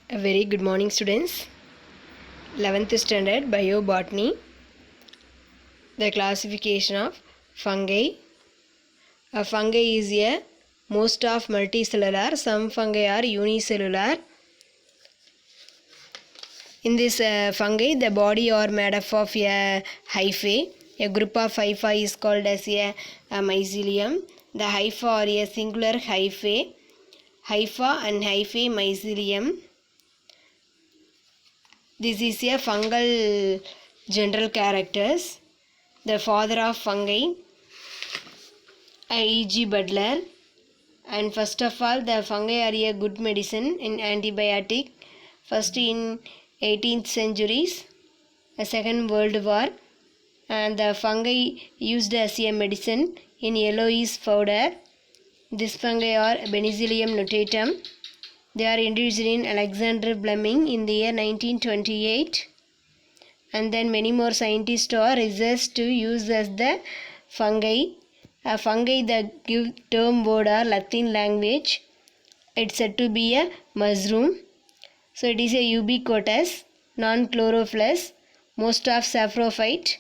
A very good morning, students. 11th standard biobotany. The classification of fungi. A fungi is a most of multicellular. Some fungi are unicellular. In this fungi, the body are made up of a hyphae. A group of hyphae is called as a mycelium. The hypha are a singular hyphae. Hypha and hyphae mycelium. This is a fungal general characters. The father of fungi, E.G. Butler. And first of all, the fungi are a good medicine in antibiotic. First in 18th centuries, a Second World War, and the fungi used as a medicine in yellowish powder. These fungi are Penicillium notatum. They are introduced in Alexander Fleming in the year 1928, and then many more scientists or researchers to use as the fungi. A fungi that give term word or Latin language. It's said to be a mushroom. So it is a ubiquitous, non-chlorophyllous. Most of saprophyte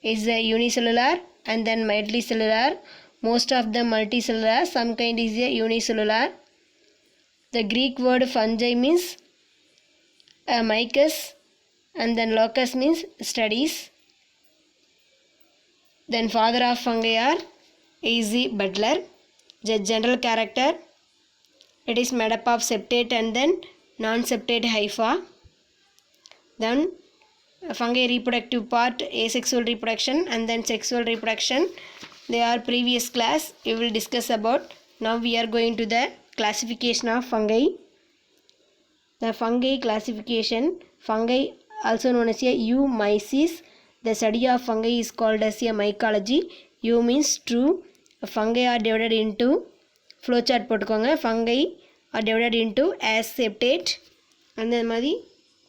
is a unicellular and then multicellular. Most of the multicellular. Some kind is a unicellular. The Greek word fungi means mycus, and then locus means studies. Then father of fungi are E.G. Butler. The general character, it is made up of septate and then non-septate hypha. Then fungi reproductive part, asexual reproduction and then sexual reproduction. They are previous class we will discuss about. Now we are going to the classification of fungi. The fungi classification. Fungi also known as a eumyces. The study of fungi is called as a mycology. U means true. Fungi are divided into flowchart போட்டுக்கோங்க. Fungi are divided into aseptate. அந்த மாதிரி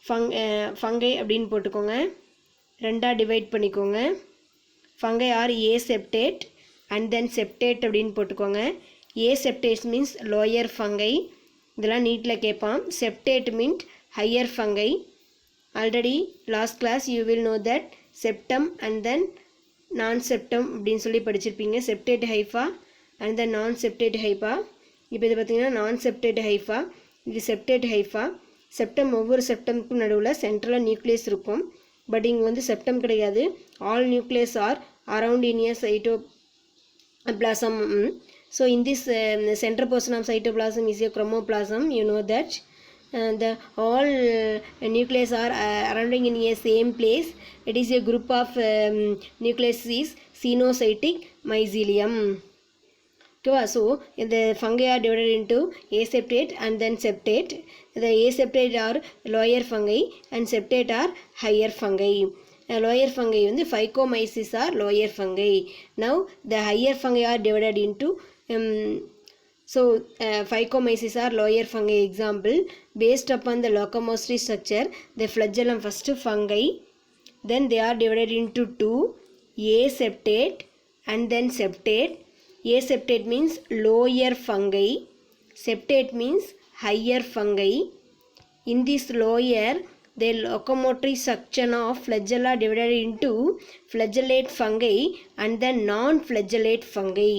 fungi அப்படின்னு போட்டுக்கோங்க. ரெண்டா divide பண்ணிக்கோங்க. Fungi are aseptate and then septate அப்படின்னு போட்டுக்கோங்க. Aseptate means lower fungi. இதெல்லாம் நீட்டில் கேட்பான். Septate means higher fungi. Already last class you will know that septum and then non-septum அப்படின்னு சொல்லி படிச்சிருப்பீங்க. Septate hypha and then non-septate hypha. இப்போ இது பார்த்தீங்கன்னா non-septate hypha, இது septate hypha. செப்டம் ஒவ்வொரு செப்டமுக்கும் நடுவில் சென்ட்ரலாக நியூக்ளியஸ் இருக்கும். பட் இங்கே வந்து செப்டம் கிடையாது. All nucleus are around in a cytoplasm. So in this center portion of cytoplasm is a chromoplasm. You know that the all nucleus are surrounding in a same place. It is a group of nucleus is cenocytic mycelium. Okay, so the fungi are divided into aseptate and then septate. The aseptate are lower fungi and septate are higher fungi. Lower fungi வந்து Phycomyces are lower fungi. Now the higher fungi are divided into Phycomyces are lower fungi. Example, based upon the locomotory structure, the flagellum first fungi, then they are divided into two, aseptate and then septate. Aseptate means lower fungi, septate means higher fungi. In this lower, the locomotory section of flagella divided into flagellate fungi and then non-flagellate fungi.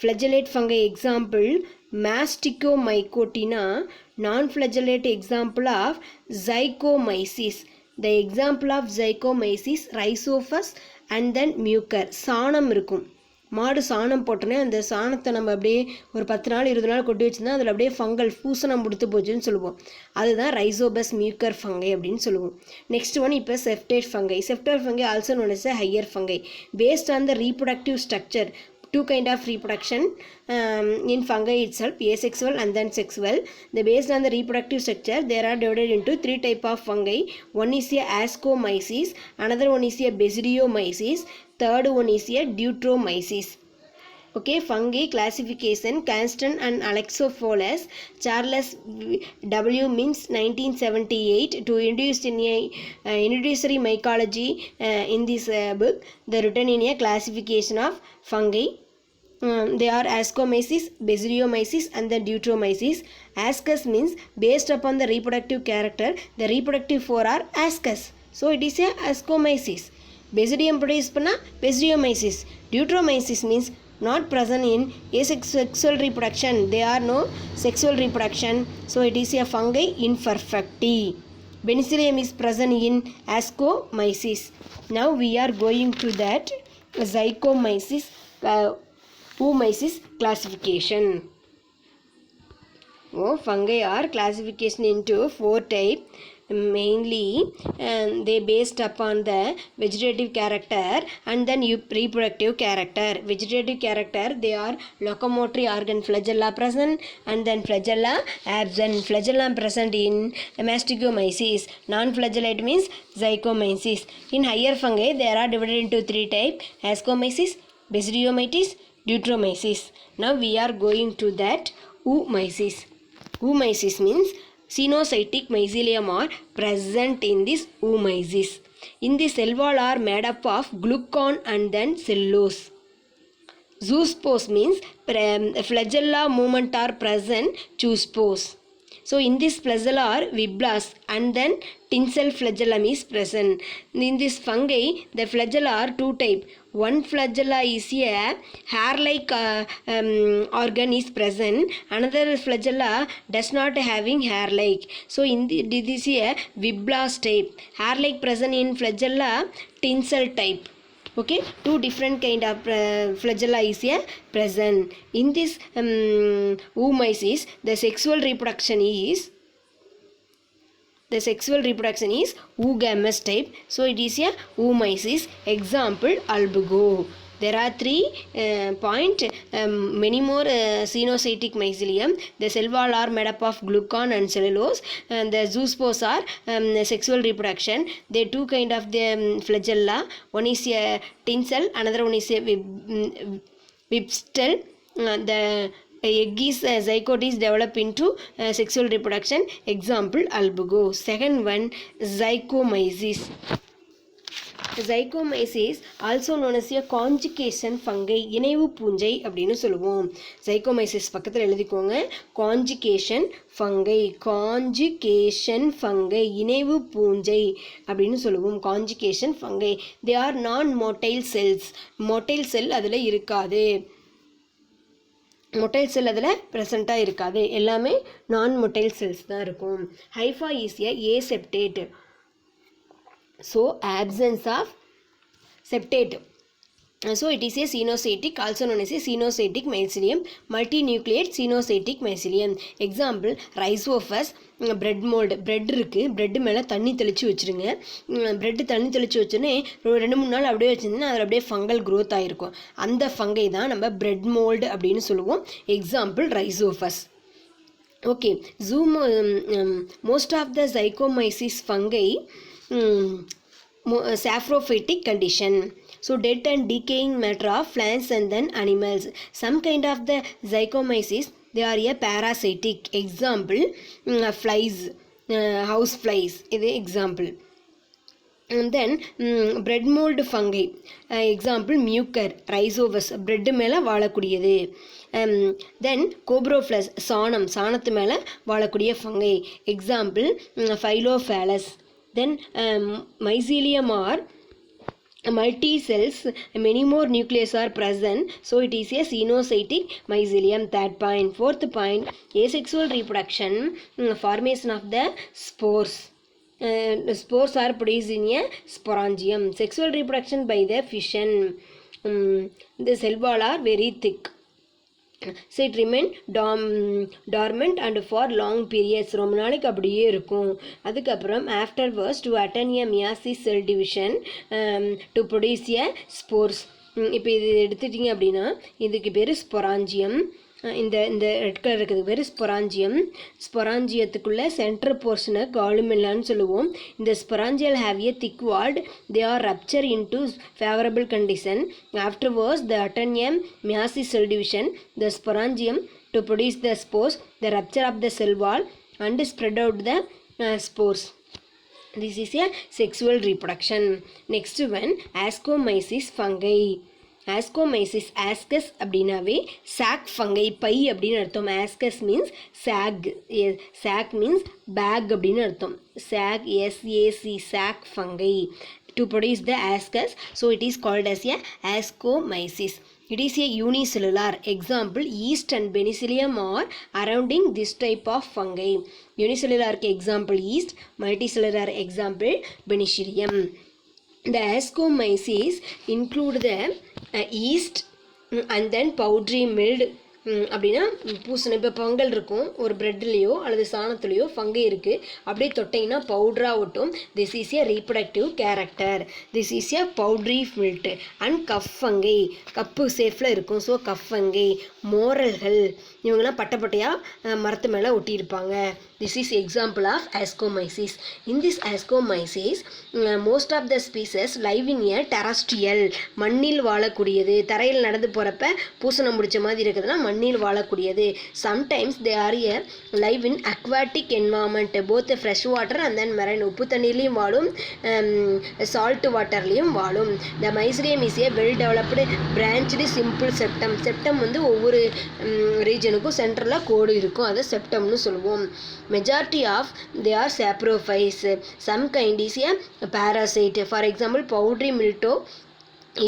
Flagellate fungi example, Masticomycotina. Non-flagellate example of Zygomyces. The example of Zygomyces, Rhizophus and then Mucor. சாணம் இருக்கும். மாடு சாணம் போட்டோன்னே அந்த சாணத்தை நம்ம அப்படியே ஒரு 10 நாள் 20 நாள் கொட்டி வச்சுருந்தா அதில் அப்படியே ஃபங்கல் பூசணம் முடித்து போச்சுன்னு சொல்லுவோம். அதுதான் ரைசோபஸ் மியூக்கர் ஃபங்கை அப்படின்னு சொல்லுவோம். நெக்ஸ்ட் ஒன் இப்போ septate fungi. Septate fungi also known as a higher fungi. Based on the reproductive structure, two kind of reproduction in fungi itself, asexual and then sexual. Based on the reproductive structure, there are divided into three type of fungi. One is a Ascomyces, another one is a Basidiomyces, third one is a Deuteromyces. Okay, fungi classification. Canston and Alexopoulos. Charles W. means 1978 to introduce in a introductory mycology in this book. They written in a classification of fungi. They are ascomyces, basidiomyces and then deuteromyces. Ascus means based upon the reproductive character, the reproductive four are ascus. So it is a ascomyces. Basidium produce panna basidiomyces. Deuteromyces means not present in asexual reproduction. There are no sexual reproduction. So it is a fungi imperfecti. Penicillium is present in ascomyces. Now we are going to that zygomyces, oomyces classification. Fungi are classification into 4 types. Mainly they based upon the vegetative character and then reproductive character. Vegetative character, they are locomotory organ flagella present and then flagella absent. Flagella present in masticomyces. Non-flagellate means zygomyces. In higher fungi there are divided into 3 types: ascomyces, basidiomyces, deuteromyces. Now we are going to that oomyces. Oomyces means Cenocytic mycelium are present in this oomyces. In the cell wall are made up of glucan and then cellulose. Zoospores means flagella movement are present zoospores. So in this flagella are fibrous and then tinsel flagellum is present. In this fungi, the flagella are 2 types. One flagella is a hair-like organ is present. Another flagella does not having hair-like. So in this is a fibrous type. Hair-like present in flagella, tinsel type. Okay, 2 different kind of flagella is here present. In this oomyces, the sexual reproduction is oogamous type. So it is a oomyces. Example, albugo. There are 3 point, many more cenocytic mycelium. The cell wall are made up of glucan and cellulose. And the zoospores are sexual reproduction. There are 2 kind of the flagella. One is a tinsel, another one is a vibstel. The egg is zygote is developed into sexual reproduction. Example, albugo. Second one, zygomyces. Zygomyces also known as a conjugation fungi. இணைவு பூஞ்சை அப்படின்னு சொல்லுவோம். Zygomyces பக்கத்தில் எழுதிக்கோங்க. Conjugation fungi. Conjugation fungi. இணைவு பூஞ்சை அப்படின்னு சொல்லுவோம். Conjugation fungi. They are non-motile cells. Motile cell அதில் இருக்காது. மொட்டைல் செல் அதில் ப்ரெசண்ட்டாக இருக்காது. எல்லாமே நான் மொட்டைல் செல்ஸ் தான் இருக்கும். Haifa is a aseptate. So absence of septate. So it is a cenocytic, also known as a cenocytic mycelium, multinucleate cenocytic mycelium. Example, rhizophus, bread mold. bread இருக்கு, bread மேலே தண்ணி தெளித்து வச்சுருங்க. bread தண்ணி தெளித்து வச்சோன்னே 2-3 நாள் அப்படியே வச்சுருந்தீங்கன்னா அதில் அப்படியே ஃபங்கல் க்ரோத் ஆகிருக்கும். அந்த ஃபங்கை தான் நம்ம bread mold அப்படின்னு சொல்லுவோம். Example, rhizophus. Okay, most of the zygomyces fungi saprophytic condition. So dead and decaying matter of plants and then animals. Some kind of the zygomyces, they are a parasitic. Example, flies, house flies. இது example. And then bread mold fungi. Example, mucor, rhizophus. bread மேலே வாழக்கூடியது. Then cobroflus, சாணத்து மேலே வாழக்கூடிய fungi. Example, Phylophallus. Then mycelium are multi-cells, many more nucleus are present. So it is a cenocytic mycelium. Third point. Fourth point, asexual reproduction, formation of the spores. Spores are produced in a sporangium. Sexual reproduction by the fission. The cell wall are very thick. So it remain dormant and for long periods. ரொம்ப நாளைக்கு அப்படியே இருக்கும். அதுக்கப்புறம் afterwards to attain a meiosis cell division to produce a spores. இப்போ இது எடுத்துட்டிங்க அப்படின்னா இதுக்கு பேர் ஸ்பொராஞ்சியம். இந்த ரெட் கலர் இருக்கிறது பேர் ஸ்பொராஞ்சியம். ஸ்பொராஞ்சியத்துக்குள்ளே சென்ட்ரல் போர்ஷனை காலுமெல்லான்னு சொல்லுவோம். இந்த sporangial have a thick wall. They are rupture into favourable condition. Afterwards the attain a meiosis cell division. The sporangium to produce the spores. The rupture of the cell wall and spread out the spores. This is a sexual reproduction. Next one, ascomyces fungi. Ascomycetes, ascus அப்படின்னாவே sac fungi, பை அப்படின்னு அர்த்தம். Ascus means sac, sac means bag அப்படின்னு அர்த்தம். Sac, SAC, sac fungi. To produce the ascus, so it is called as a ascomyces. It is a unicellular. Example, yeast and penicillium are surrounding this type of fungi. Unicellular के example yeast, multicellular example penicillium. The ascomyces include the yeast and then powdery mild. அப்படின்னா பூசணி, இப்போ பொங்கல் இருக்கும், ஒரு ப்ரெட்லேயோ அல்லது சாணத்துலேயோ fungi இருக்குது, அப்படியே தொட்டிங்கன்னா பவுட்ராக ஒட்டும். This is a reproductive character. This is a powdery mildew. And cup fungi, cup சேஃபில் இருக்கும், ஸோ கஃப் ஃபங்கை. மோரல்கள், இவங்கெல்லாம் பட்டையாக மரத்து மேலே ஒட்டியிருப்பாங்க. This is example of ascomycetes. In this ascomycetes most of the species live in a terrestrial, மண்ணில் வாழக்கூடியது. தரையில் நடந்து போகிறப்ப பூசணம் முடிச்ச மாதிரி இருக்குதுன்னா மண்ணில் வாழக்கூடியது. Sometimes they are a live in aquatic environment, both fresh water and then marine, உப்பு தண்ணீர்லையும் வாழும், சால்ட் வாட்டர்லேயும் வாழும். The mycelium is a well developed branched simple septum. Septum வந்து ஒவ்வொரு ரீஜனுக்கும் சென்டரில் கோடு இருக்கும், அதை செப்டம்னு சொல்லுவோம். Majority of they are saprophytes. Some kind is a parasite. For example powdery மில்ட்டோ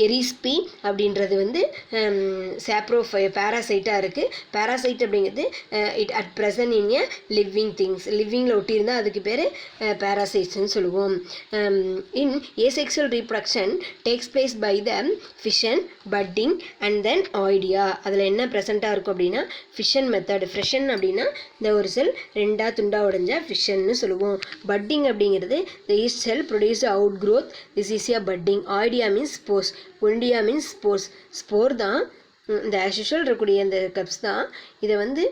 எரிஸ்பி அப்படின்றது வந்து பேராசைட்டாக இருக்குது. பேராசைட் அப்படிங்கிறது it at present in A living things, லிவிங்கில் ஒட்டியிருந்தால் அதுக்கு பேர் பேராசைட்ஸ்ன்னு சொல்லுவோம். In asexual reproduction takes place by the fission, budding and then oidia. அதில் என்ன ப்ரெசண்ட்டாக இருக்கும் அப்படின்னா ஃபிஷன் மெத்தட். ஃபிஷன் அப்படின்னா இந்த ஒரு செல் ரெண்டாக துண்டாக உடைஞ்சா ஃபிஷன்னு சொல்லுவோம். பட்டிங் அப்படிங்கிறது the yeast cell produce out growth, this is a budding. Oidia means spores, conidia means spores. Spore தான் இந்த ஆஸ்யூஷுவல் இருக்கக்கூடிய இந்த கப்ஸ் தான். இதை வந்து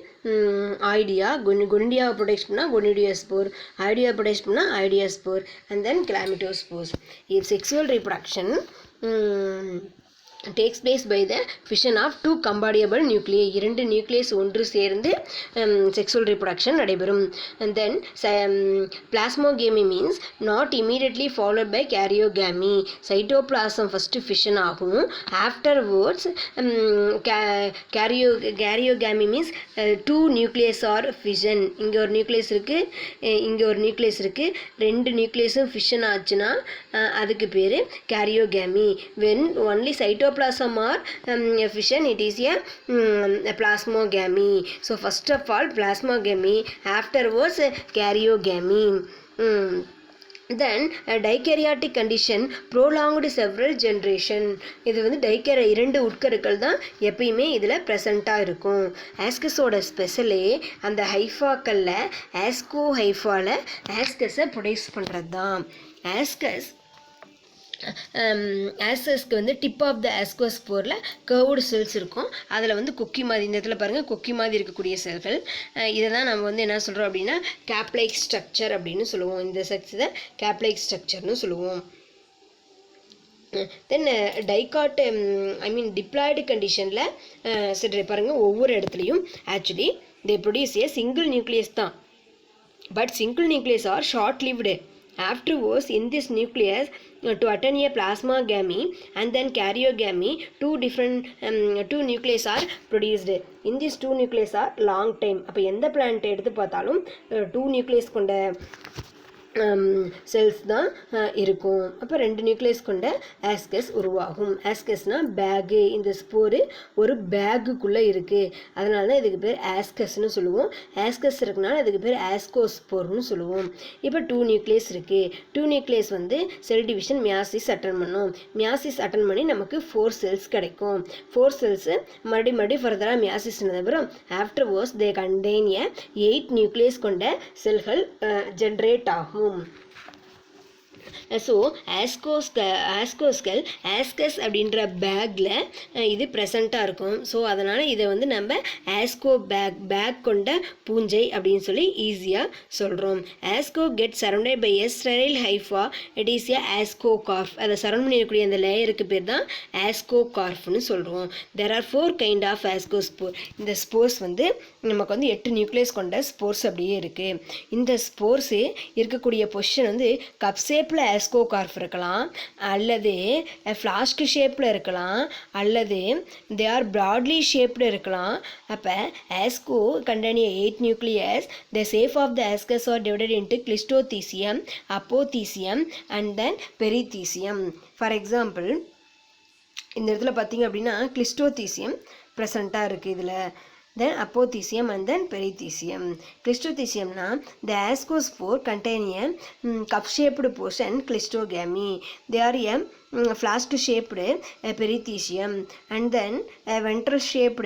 ஐடியா, குண்டியாவை ப்ரொடெக்ட் பண்ணால் குனிடியா ஸ்போர், ஐடியா ப்ரொடெக்ட் பண்ணால் oidia spore, and then chlamydospores. If sexual reproduction takes place by the fission of two compatible nuclei. இரண்டு நியூக்ளியஸ் ஒன்று சேர்ந்து செக்ஸுவல் ரீப்ரொடக்ஷன் நடைபெறும். And then plasmogamy means not immediately followed by karyogamy. Cytoplasm first fission ஆகும், afterwards karyogamy means two nucleus or fission. இங்கே ஒரு nucleus இருக்குது, இங்கே ஒரு நியூக்ளியஸ் இருக்குது, ரெண்டு நியூக்ளியஸும் ஃபிஷன் ஆச்சுன்னா அதுக்கு பேர் karyogamy. when only cytoplasm or fission, it is a plasmogamy. So first of all plasmogamy, afterwards karyogamy. Then dikaryotic condition prolonged several generation. இது வந்து இரண்டு உட்கருக்கள் தான் எப்பயுமே இதில் ப்ரெசண்ட்டாக இருக்கும். ஆஸ்கஸோட ஸ்பெஷலே அந்த ஹைஃபாக்களில் ஆஸ்கோ ஹைஃபாவில் ஆஸ்கஸை ப்ரொடியூஸ் பண்ணுறது தான். ஆஸ்கஸ்க்கு வந்து டிப் ஆஃப் த ஆஸ்கோஸ்போரில் கர்வ்டு செல்ஸ் இருக்கும். அதில் வந்து கொக்கி மாதிரி, இந்த இடத்துல பாருங்கள் கொக்கி மாதிரி இருக்கக்கூடிய செல்கள். இதை தான் நம்ம வந்து என்ன சொல்கிறோம் அப்படின்னா கேப்லைக் ஸ்ட்ரக்சர் அப்படின்னு சொல்லுவோம். இந்த செக்ஸை கேப்லைக் ஸ்ட்ரக்சர்னு சொல்லுவோம். தென் டைகாட் டிப்ளாய்டு கண்டிஷனில் சரி பாருங்கள், ஒவ்வொரு இடத்துலையும் actually they produce a single nucleus தான், but single nucleus are short lived. Afterwards, in this nucleus, to attain a plasmogamy and then karyogamy, two nucleus are produced. In these two nucleus are long time. அப்போ எந்த plant எடுத்து பார்த்தாலும் two nucleus கொண்ட cells தான் இருக்கும். அப்போ ரெண்டு nucleus கொண்ட ஆஸ்கஸ் உருவாகும். ஆஸ்கஸ்னால் பேகு. இந்த ஸ்போரு ஒரு பேகுக்குள்ளே இருக்குது, அதனால தான் இதுக்கு பேர் ஆஸ்கஸ்ன்னு சொல்லுவோம். ஆஸ்கஸ் இருக்குனால இதுக்கு பேர் ஆஸ்கோஸ்போர்னு சொல்லுவோம். இப்போ டூ நியூக்ளியஸ் இருக்குது. டூ நியூக்ளியஸ் வந்து செல் டிவிஷன் மியாசிஸ் அட்டன் பண்ணும். மியாசிஸ் அட்டன் பண்ணி நமக்கு 4 செல்ஸ் கிடைக்கும். 4 செல்ஸு மறுபடியும் ஃபர்தராக மியாசிஸ் நடைபெறும். ஆஃப்டர்வர்ஸ் தே கண்டெய்ன் ஏ 8 நியூக்ளியஸ் கொண்ட செல்கள் ஜென்ரேட் ஆகும். ஸோ ஆஸ்கோஸ்கல் ஆஸ்கஸ் அப்படின்ற பேக்கில் இது ப்ரெசண்ட்டாக இருக்கும். ஸோ அதனால் இதை வந்து நம்ம ஆஸ்கோ பேக் கொண்ட பூஞ்சை அப்படின்னு சொல்லி ஈஸியாக சொல்கிறோம். Asco get surrounded by a sterile hypha, it is a ascocarp. அதை சரௌண்ட் பண்ணியிருக்கக்கூடிய அந்த லேயருக்கு பேர் தான் ஆஸ்கோ கார்ஃப்னு சொல்கிறோம். There are 4 kind of ascospore. இந்த ஸ்போர்ஸ் வந்து நமக்கு வந்து 8 நியூக்ளியஸ் கொண்ட ஸ்போர்ஸ் அப்படியே இருக்குது. இந்த ஸ்போர்ஸு இருக்கக்கூடிய பொசிஷன் வந்து கப் ஷேப்பில் ஷேப்பில் ஆஸ்கோகார்ப் இருக்கலாம், அல்லது ஃப்ளாஸ்க் ஷேப்பில் இருக்கலாம், அல்லது தே ஆர் ப்ராட்லி ஷேப்டு இருக்கலாம். அப்போ asco contain 8 nucleus. The shape of the ascus are divided into cleistothecium, apothecium and then perithecium. For example இந்த இடத்துல பார்த்தீங்க அப்படின்னா கிளிஸ்டோதீசியம் ப்ரெசண்ட்டாக இருக்குது இதில். Then apothecium and then perithecium. Clistotecium na the ascospore contain a cup shaped portion clistogamy. They are a flask shaped perithecium and then a ventral shaped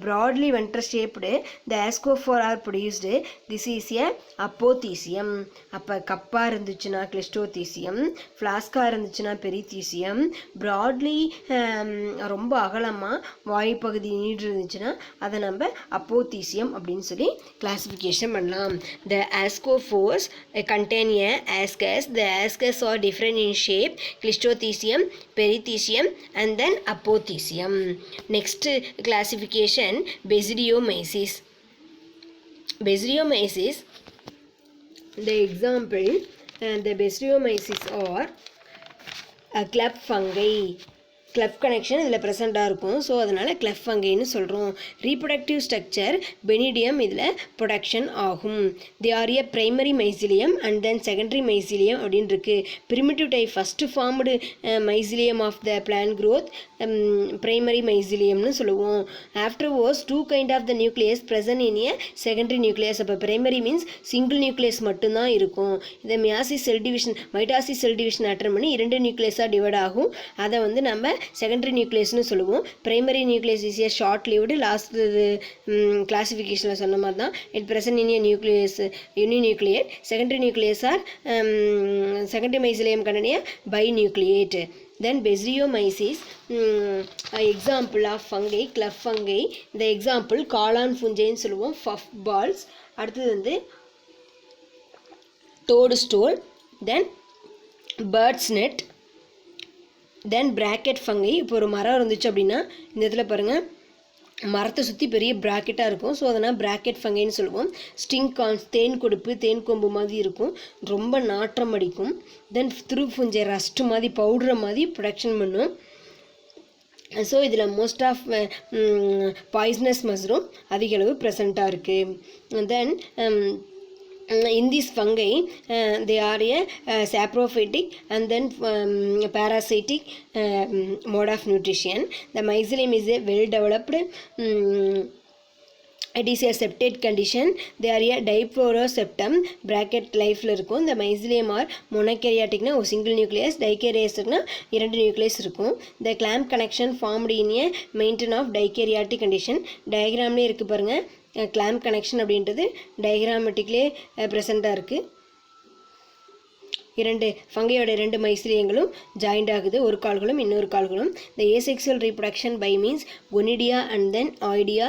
broadly ventral shaped the ascospore are produced. This is a apothecium. அப்போ கப்பாக இருந்துச்சுன்னா கிளிஸ்டோதீசியம், ஃப்ளாஸ்காக இருந்துச்சுன்னா பெரிதீசியம், broadly ரொம்ப அகலமாக வாய்ப்பகுதி need இருந்துச்சுன்னா அதை நம்ம அப்போதீசியம் அப்படின்னு சொல்லி கிளாசிஃபிகேஷன் பண்ணலாம். The ascospores contain a ascus. The ascus are different in shape, clistotecium, perithecium and then apothecium. Next classification, basidiomyces. Basidiomyces, the example the basidiomyces are club fungi. Club connection இதில் ப்ரெசண்ட்டாக இருக்கும். So அதனால் club ஃபங்கைன்னு சொல்கிறோம். Reproductive structure பெனிடியம் இதில் production ஆகும். They are a primary mycelium and then secondary mycelium அப்படின்னு இருக்குது. Primitive type first formed mycelium of the plant growth primary மைசிலியம்னு சொல்லுவோம். After was 2 kind of the nucleus present in a secondary nucleus. அப்போ primary means single nucleus மட்டும்தான் இருக்கும். இதை meiosis cell division mitosis cell division attain பண்ணி 2 நியூக்ளியஸாக divide ஆகும். அதை வந்து நம்ம செகண்டரி நியூக்ளியஸ்னு சொல்லுவோம். Primary nucleus is a short lived. Last கிளாசிஃபிகேஷனில் சொன்ன மாதிரி தான் it present in a nucleus uninucleate. Secondary nucleus or secondary mycelium contain a binucleate. Then basidiomyces, example of fungi, club fungi. The example காளான் fungiன்னு சொல்லுவோம், puff balls. அடுத்தது வந்து toadstool, then bird's net, then bracket fungi. இப்போ ஒரு மரம் இருந்துச்சு அப்படின்னா இந்த இடத்துல பாருங்கள் மரத்தை சுற்றி பெரிய ப்ராக்கெட்டாக இருக்கும். ஸோ அதனால் ப்ராக்கெட் ஃபங்கைன்னு சொல்லுவோம். ஸ்டிங் கான்ஸ் தேன் கொடுப்பு தேன் கொம்பு மாதிரி இருக்கும், ரொம்ப நாற்றம் அடிக்கும். தென் திருஃபுஞ்சை ரஸ்ட் மாதிரி பவுடரை மாதிரி ப்ரொடக்ஷன் பண்ணும். ஸோ இதில் மோஸ்ட் ஆஃப் பாய்ஸ்னஸ் மஸ்ரூம் அதிக அளவு ப்ரெசண்ட்டாக இருக்குது. தென் in this fungi they are a saprophytic and then parasitic mode of nutrition. The mycelium is a well developed it is a septate condition. They are a diporoseptum bracket லைஃப்பில் இருக்கும். இந்த mycelium are monokaryoticனா ஒரு single nucleus, டைகேரியாஸ்னா 2 nucleus இருக்கும். The clamp connection formed in a maintain of dikaryotic condition. டயக்ராம்லேயே இருக்குது பாருங்கள். Clamp connection அப்படின்றது டயக்ராமெட்டிக்லே ப்ரெசண்ட்டாக இருக்குது. 2 ஃபங்கையோட 2 மைசிலியங்களும் joint ஆகுது, ஒரு கால்களும் இன்னொரு கால்களும். The asexual reproduction by means conidia and then oidia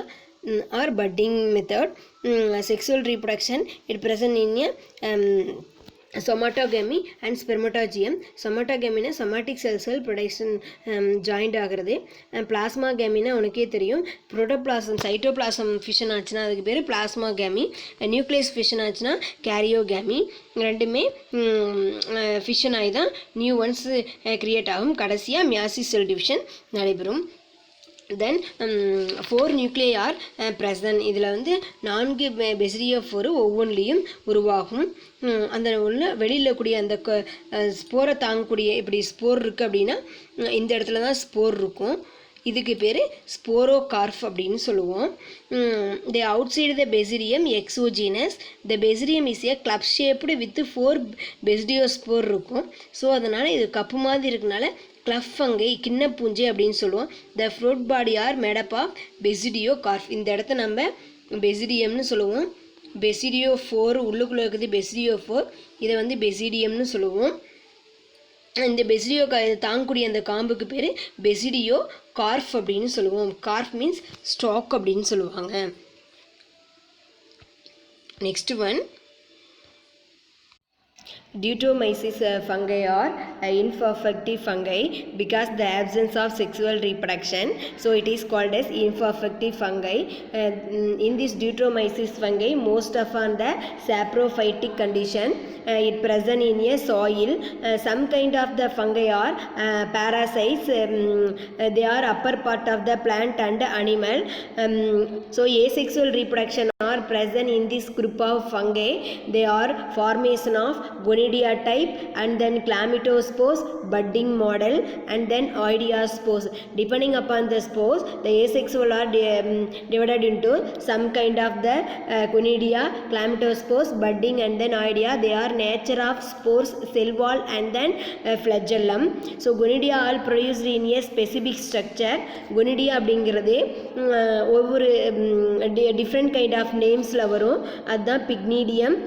or budding method. Sexual reproduction it present in a somatogamy and spermatogeum. Somatogamy somatic cell production joint ஆகிறது. பிளாஸ்மாகேமினா உனக்கே தெரியும், புரோட்டோபிளாசம் சைட்டோபிளாசம் ஃபிஷன் ஆச்சுன்னா அதுக்கு பேர் பிளாஸ்மாகேமி. நியூக்ளியஸ் ஃபிஷன் ஆச்சுன்னா karyogamy. ரெண்டுமே fission ஆகி தான் நியூ ஒன்ஸ் கிரியேட் ஆகும். கடைசியாக மியாசிஸ் செல் டிவிஷன் நடைபெறும். தென் 4 நியூக்ளியை ஆர் ப்ரெசன்ட். இதில் வந்து 4 பெசிடியோஃபோர் ஒவ்வொன்றிலையும் உருவாகும். அந்த உள்ள வெளியில் கூடிய அந்த ஸ்போரை தாங்கக்கூடிய இப்படி ஸ்போர் இருக்குது அப்படின்னா இந்த இடத்துல தான் ஸ்போர் இருக்கும். இதுக்கு பேர் ஸ்போரோகார்ப் அப்படின்னு சொல்லுவோம். The outside the basidium exogenous. The basidium is a club shaped with 4 basidiospore இருக்கும். ஸோ அதனால் இது கப்பு மாதிரி இருக்கனால கிளப் ஃபங்கை கிண்ண பூஞ்சை அப்படின்னு சொல்லுவோம். The fruit body are made up of basidiocarp. இந்த இடத்த நம்ம பெசிடியம்னு சொல்லுவோம். பெசிடியோ 4 உள்ளுக்குள்ளே இருக்குது பெசிடியோ 4, இதை வந்து பெசிடியம்னு சொல்லுவோம். இந்த பெசிடியோ தாங்கக்கூடிய அந்த காம்புக்கு பேர் பெசிடியோ கார்ப் அப்படின்னு சொல்லுவோம். கார்ப் மீன்ஸ் ஸ்டாக் அப்படின்னு சொல்லுவாங்க. Next one Deuteromyces fungi are imperfective fungi because the absence of sexual reproduction, so it is called as imperfective fungi. In this Deuteromyces fungi, most often the saprophytic condition it present in a soil. Some kind of the fungi are parasites. They are upper part of the plant and animal. So asexual reproduction are present in this group of fungi. They are formation of Gonidia type and then Chlamydospores, budding model, and then Oidiaspores. Depending upon the spores, the asexual are divided into some kind of the Gonidia, Chlamydospores, budding, and then Oidia. They are nature of spores, cell wall, and then flagellum. So Gonidia all produced in a specific structure. Gonidia அப்படிங்கிறது ஒவ்வொரு different kind of நேம்ஸில் வரும். அதுதான் பிக்னீடியம்,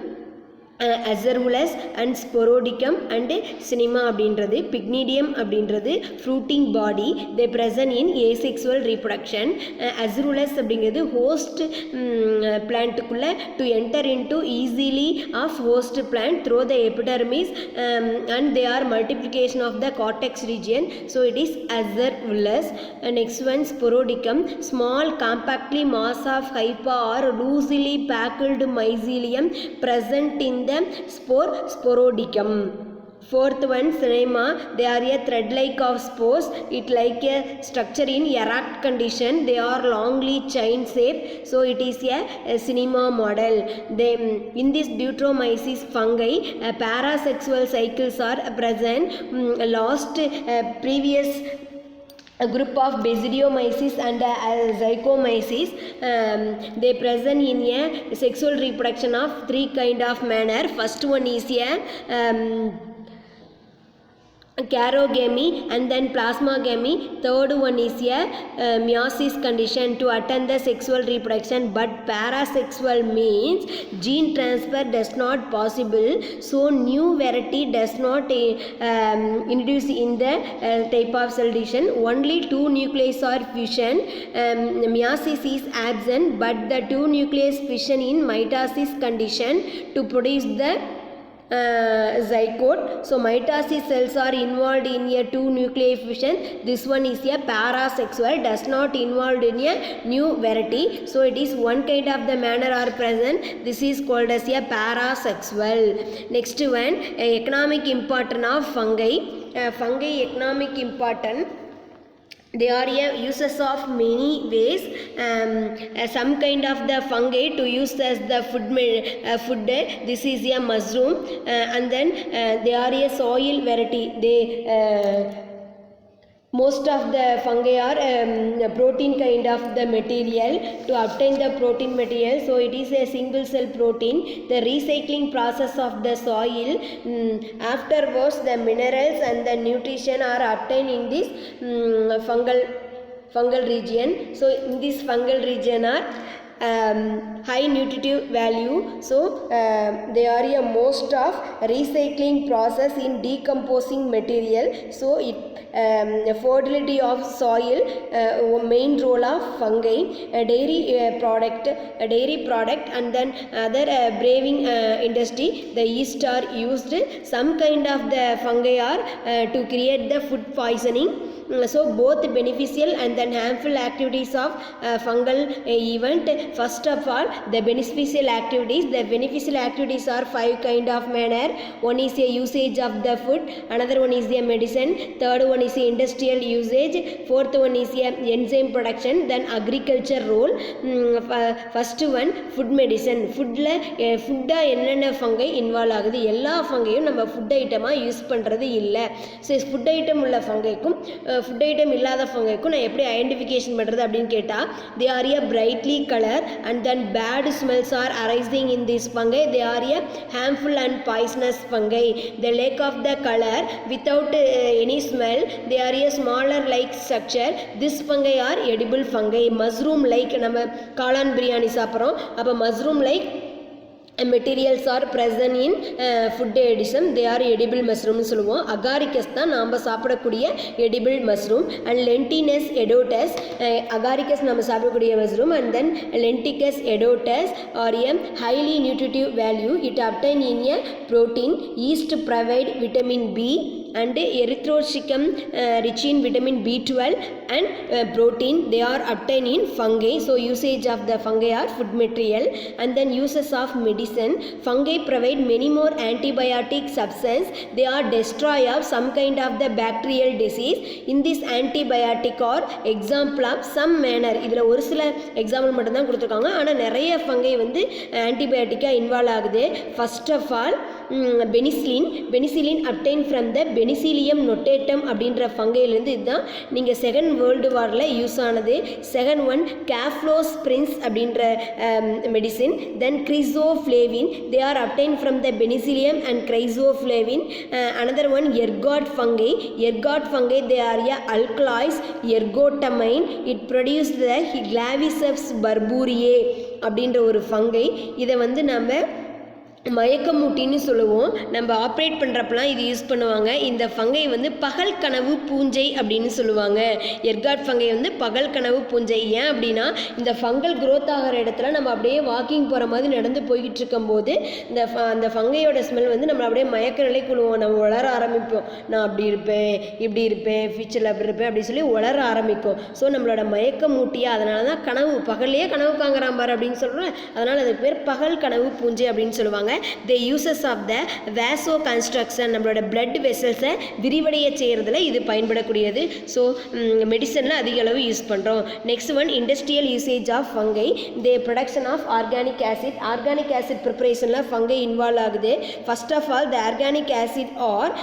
Acerulus and Sporodicum and Cinema அப்படின்றது. Pycnidium அப்படின்றது fruiting body, they present in asexual reproduction. Acerulus அப்படிங்கிறது host plantக்குள்ள to enter into easily of host plant through the epidermis, and they are multiplication of the cortex region, so it is Acerulus. Next one, Sporodicum, small compactly mass of hypha or loosely packed mycelium present in the spore, Sporodicum. Fourth one, Cinema, they are a thread-like of spores. It like a structure in erect condition. They are longly chain shape, so it is a Cinema model. They, in this Deuteromyces fungi, parasexual cycles are present. Last previous a group of Basidiomyces and Zygomyces, they present in a sexual reproduction of three kind of manner. First one is a charogamy and then plasmagamy. Third one is a meiosis condition to attend the sexual reproduction, but parasexual means gene transfer does not possible, so new variety does not introduce in the type of cell division. Only two nucleus are fusion. Meiosis is absent, but the two nucleus fission in mitosis condition to produce the zygote. So mitosis cells are involved in a two nuclei fusion. This one is a parasexual, does not involved in a new variety, so it is one kind of the manner are present. This is called as a parasexual. Next one, economic importance of fungi. Fungi economic importance, they are uses of many ways. Some kind of the fungi to use as the food. This is a mushroom, and then they are a soil variety. They most of the fungi are protein kind of the material. To obtain the protein material, so it is a single cell protein. The recycling process of the soil, afterwards the minerals and the nutrition are obtained in this fungal region. So in this fungal region are high nutritive value, so they are a most of recycling process in decomposing material, so it fertility of soil, main role of fungi. Dairy product and then other brewing industry, the yeast are used. Some kind of the fungi are to create the food poisoning. So both beneficial and then harmful activities of fungal event. First of all, the beneficial activities. The beneficial activities are five kind of manner. One is a usage of the food, another one is a medicine, third one is a industrial usage, fourth one is a enzyme production, then agriculture role. First one, food medicine. Foodla food என்னென்ன fungi involve ஆகுது, எல்லா ஃபங்கையும் நம்ம food ஐட்டமாக use பண்ணுறது இல்லை. So food item உள்ள ஃபங்கைக்கும் food item இல்லாத ஃபங்கைக்கும் நான் எப்படி ஐடென்டிஃபிகேஷன் பண்ணுறது அப்படின்னு கேட்டால், they are a brightly colour and then bad smells are arising in this fungi. They are a harmful and poisonous fungi. The lack of the color without any smell, they are a smaller like structure. This fungi are edible fungi. Mushroom like நம்ம காளான் பிரியாணி சாப்பிட்றோம், அப்போ mushroom like materials are present in food எடிசம் they are edible மஷ்ரூம்னு சொல்லுவோம். Agaricus தான் நாம் சாப்பிடக்கூடிய edible mushroom. And lentinus edodes, agaricus நம்ம சாப்பிடக்கூடிய mushroom. And then lentinus edodes are a highly nutritive value. It obtain in a protein. Yeast provide vitamin B and erythrocycum rich in vitamin B12 and protein. They are obtained in fungi. So usage of the fungi are food material. And then uses of medicine. Fungi provide many more antibiotic substance. They are destroy of some kind of the bacterial disease. In this antibiotic or example of some manner. இதில் ஒரு சில example மட்டும்தான் கொடுத்துருக்காங்க. ஆனால் நிறைய ஃபங்கை வந்து ஆன்டிபயோட்டிக்காக இன்வால்வ் ஆகுது. First of all penicillin obtain from the penicillium notatum அப்படின்ற ஃபங்கையிலேருந்து இதுதான் நீங்கள் செகண்ட் வேர்ல்டு வாரில் யூஸ் ஆனது. செகண்ட் ஒன் கேஃப்ளோஸ்பிரின்ஸ் அப்படின்ற medicine. Then griseofulvin, they are obtain from the penicillium and griseofulvin. Another one ergot fungi. Ergot fungi they are a alkaloids ergotamine. It produce the claviceps purpurea அப்படின்ற ஒரு fungi. இதை வந்து நம்ம மயக்கமூட்டின்னு சொல்லுவோம். நம்ம operate பண்ணுறப்பெல்லாம் இது use பண்ணுவாங்க. இந்த ஃபங்கை வந்து பகல் கனவு பூஞ்சை அப்படின்னு சொல்லுவாங்க. எர்காட் ஃபங்கை வந்து பகல் கனவு பூஞ்சை. ஏன் அப்படின்னா இந்த ஃபங்கல் க்ரோத் ஆகிற இடத்துல நம்ம அப்படியே வாக்கிங் போகிற மாதிரி நடந்து போய்கிட்டு இருக்கும்போது அந்த ஃபங்கையோட ஸ்மெல் வந்து நம்மளை அப்படியே மயக்க நிலை கொள்வோம். நம்ம உளர ஆரம்பிப்போம். நான் அப்படி இருப்பேன், இப்படி இருப்பேன், ஃபியூச்சரில் அப்படி இருப்பேன் அப்படின்னு சொல்லி உளர ஆரம்பிக்கும். ஸோ நம்மளோட மயக்கமூட்டியாக அதனால தான் கனவு பகல்லையே கனவு காங்குறான் பாரு அப்படின்னு சொல்கிறோம். அதனால் அதுக்கு பேர் பகல் கனவு பூஞ்சை அப்படின்னு சொல்லுவாங்க. the uses of the vasoconstriction, நம்மளோட blood vessels விரிவடைய செய்யறதுல இது பயன்படக்கூடியது. ஸோ மெடிசனில் அதிக அளவு யூஸ் பண்ணுறோம். Next one industrial usage of fungi. The production of organic acid. Organic acid ப்ரிப்பரேஷனில் ஃபங்கை இன்வால்வ் ஆகுது. First of all the organic acid are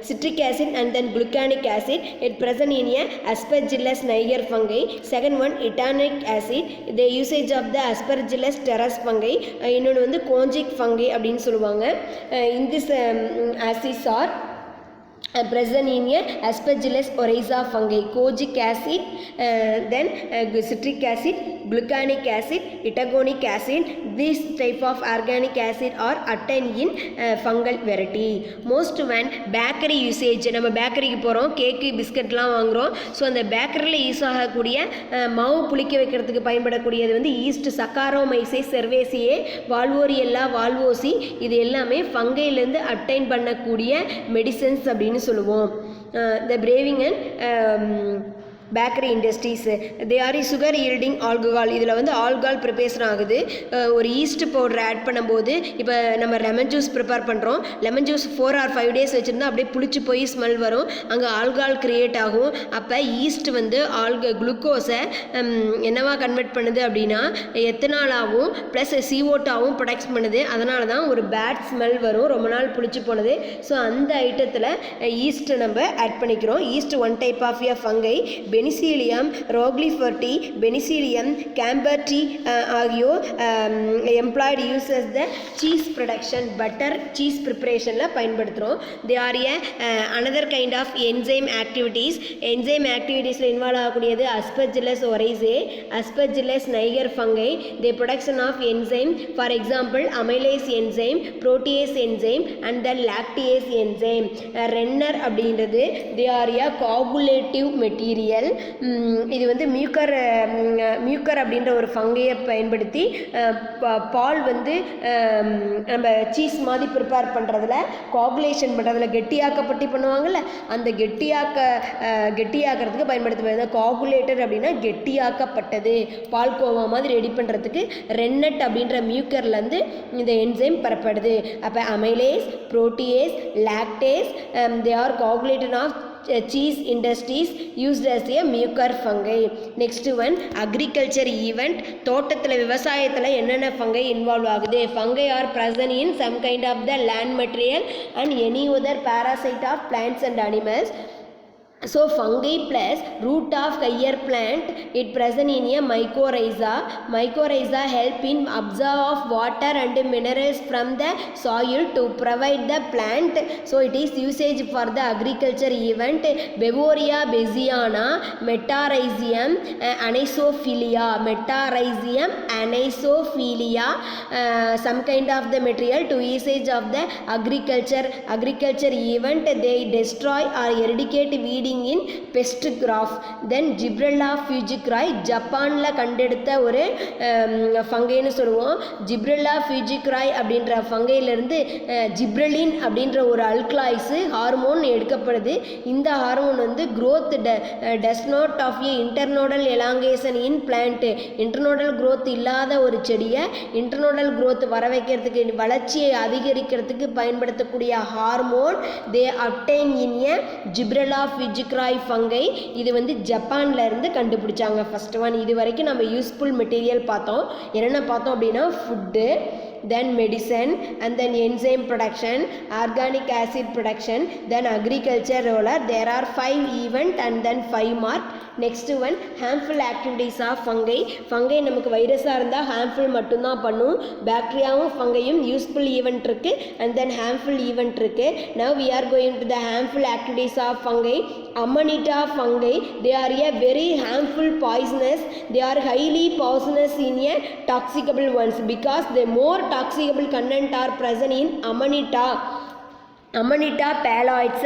citric acid and then glucanic acid. It present in a Aspergillus niger fungi. Second one etanic acid. The usage of the Aspergillus terras fungi. இன்னொன்று வந்து conjic fungi அப்படின்னு சொல்லுவாங்க. In this acids are present in a Aspergillus oryza fungi. Kojic acid, then citric acid, glucanic acid, etagonic acid. This type of organic acid are obtained in fungal variety. Most when bakery usage, நம்ம பேக்கரிக்கு போகிறோம், கேக்கு பிஸ்கட்லாம் வாங்குகிறோம். So அந்த பேக்கரியில் use ஆகக்கூடிய மாவு புளிக்க வைக்கிறதுக்கு பயன்படக்கூடியது வந்து ஈஸ்ட், சக்காரோமைசை, செர்வேசியே, வால்வோரியல்லா, வால்வோசி. இது எல்லாமே ஃபங்கையிலேருந்து அப்டைன் பண்ணக்கூடிய மெடிசன்ஸ் அப்படின்னு சொல்லுவோம். The brewing and bakery industries they are sugar yielding alcohol. இதில் வந்து ஆல்கஹால் ப்ரிப்பரேஷன் ஆகுது. ஒரு ஈஸ்ட் பவுடர் ஆட் பண்ணும்போது இப்போ நம்ம லெமன் ஜூஸ் ப்ரிப்பேர் பண்ணுறோம். லெமன் ஜூஸ் 4 or 5 days வச்சுருந்தா அப்படியே புளிச்சு போய் ஸ்மெல் வரும். அங்கே ஆல்கஹால் க்ரியேட் ஆகும். அப்போ ஈஸ்ட் வந்து குளுக்கோஸை என்னவா கன்வெர்ட் பண்ணுது அப்படின்னா எத்தனாலாகவும் ப்ளஸ் CO2ஆகவும் ப்ரொடக்ட் பண்ணுது. அதனால தான் ஒரு பேட் ஸ்மெல் வரும், ரொம்ப நாள் புளிச்சு போனது. ஸோ அந்த ஐட்டத்தில் ஈஸ்ட்டை நம்ம ஆட் பண்ணிக்கிறோம். Yeast one type of a fungi. Penicillium roqueforti, penicillium camemberti ஆகியோர் employed uses the cheese production, butter cheese ப்ரிப்பரேஷனில் பயன்படுத்துகிறோம். They are a another kind of enzyme activities. Enzyme ஆக்டிவிட்டீஸில் இன்வால்வ் ஆகக்கூடியது aspergillus oryzae, aspergillus niger fungi. The production of enzyme for example amylase enzyme, protease enzyme and then lactase enzyme. Rennet அப்படின்றது they are A கோகுலேட்டிவ் material. இது வந்து mucor அப்படின்ற ஒரு ஃபங்கையை பயன்படுத்தி பால் வந்து நம்ம சீஸ் மாதிரி ப்ரிப்பேர் பண்ணுறதுல, கோகுலேஷன் பண்ணுறதுல, கெட்டியாக்கப்பட்டி பண்ணுவாங்கள்ல, அந்த கெட்டியாக்கிறதுக்கு பயன்படுத்துவது. கோகுலேட்டர் அப்படின்னா கெட்டியாக்கப்பட்டது, பால் கோவா மாதிரி ரெடி பண்ணுறதுக்கு ரென்னட் அப்படின்ற மியூக்கர்லேருந்து இந்த என்சைம் பெறப்படுது. அப்போ amylase, protease, lactase they are coagulated of cheese industries used as a mucor fungi. Next one agriculture event. தோட்டத்தில் விவசாயத்தில் என்னென்ன ஃபங்கை இன்வால்வ் ஆகுது? Fungi R present in some kind of the land material and any other parasite of plants and animals. So fungi plus root of higher plant it present in a mycorrhiza. Mycorrhiza help in absorb of water and minerals from the soil to provide the plant. So it is usage for the agriculture event. Bevoria baesiana, Metarhizium anisophilia, Metarhizium anisophilia, some kind of the material to usage of the agriculture event. They destroy or eradicate weeding in pest graph. Then Gibberella fugicri ஜப்பான்ல கண்டெடுத்த ஒரு ஃபங்கைன்னு சொல்லுவோம். Gibberella fugicri அப்படின்ற ஃபங்கையிலிருந்து gibberellin அப்படின்ற ஒரு அல்கலாய்ஸ் hormone எடுக்கப்படுது. இந்த hormone வந்து growth does not of a internodal elongation in plant. Internodal growth இல்லாத ஒரு செடியை இன்டர்னோடல் growth வர வைக்கிறதுக்கு வளர்ச்சியை அதிகரிக்கிறதுக்கு பயன்படுத்தக்கூடிய hormone they obtain in a Gibberella fugicri fungi. இது வந்து ஜப்பான்ல இருந்து கண்டுபிடிச்சாங்க ஃபர்ஸ்ட் ஒன். இது வரைக்கும் நம்ம யூஸ்ஃபுல் மெட்டீரியல் பார்த்தோம். என்னென்ன பார்த்தோம் அப்படின்னா food, then medicine, and then enzyme production, organic acid production, then agriculture roller. There are 5 event and then 5 mark. Next one harmful activities of fungi. Fungi நமக்கு வைரஸாக இருந்தால் harmful மட்டும்தான் பண்ணும். பாக்டீரியாவும் ஃபங்கையும் யூஸ்ஃபுல் ஈவெண்ட் இருக்கு and then harmful event இருக்கு. Now we are going to the harmful activities of fungi. Amanita fungi, they are a very harmful poisonous. They are highly poisonous in a toxicable ones because the more toxicable content are present in Amanita paloides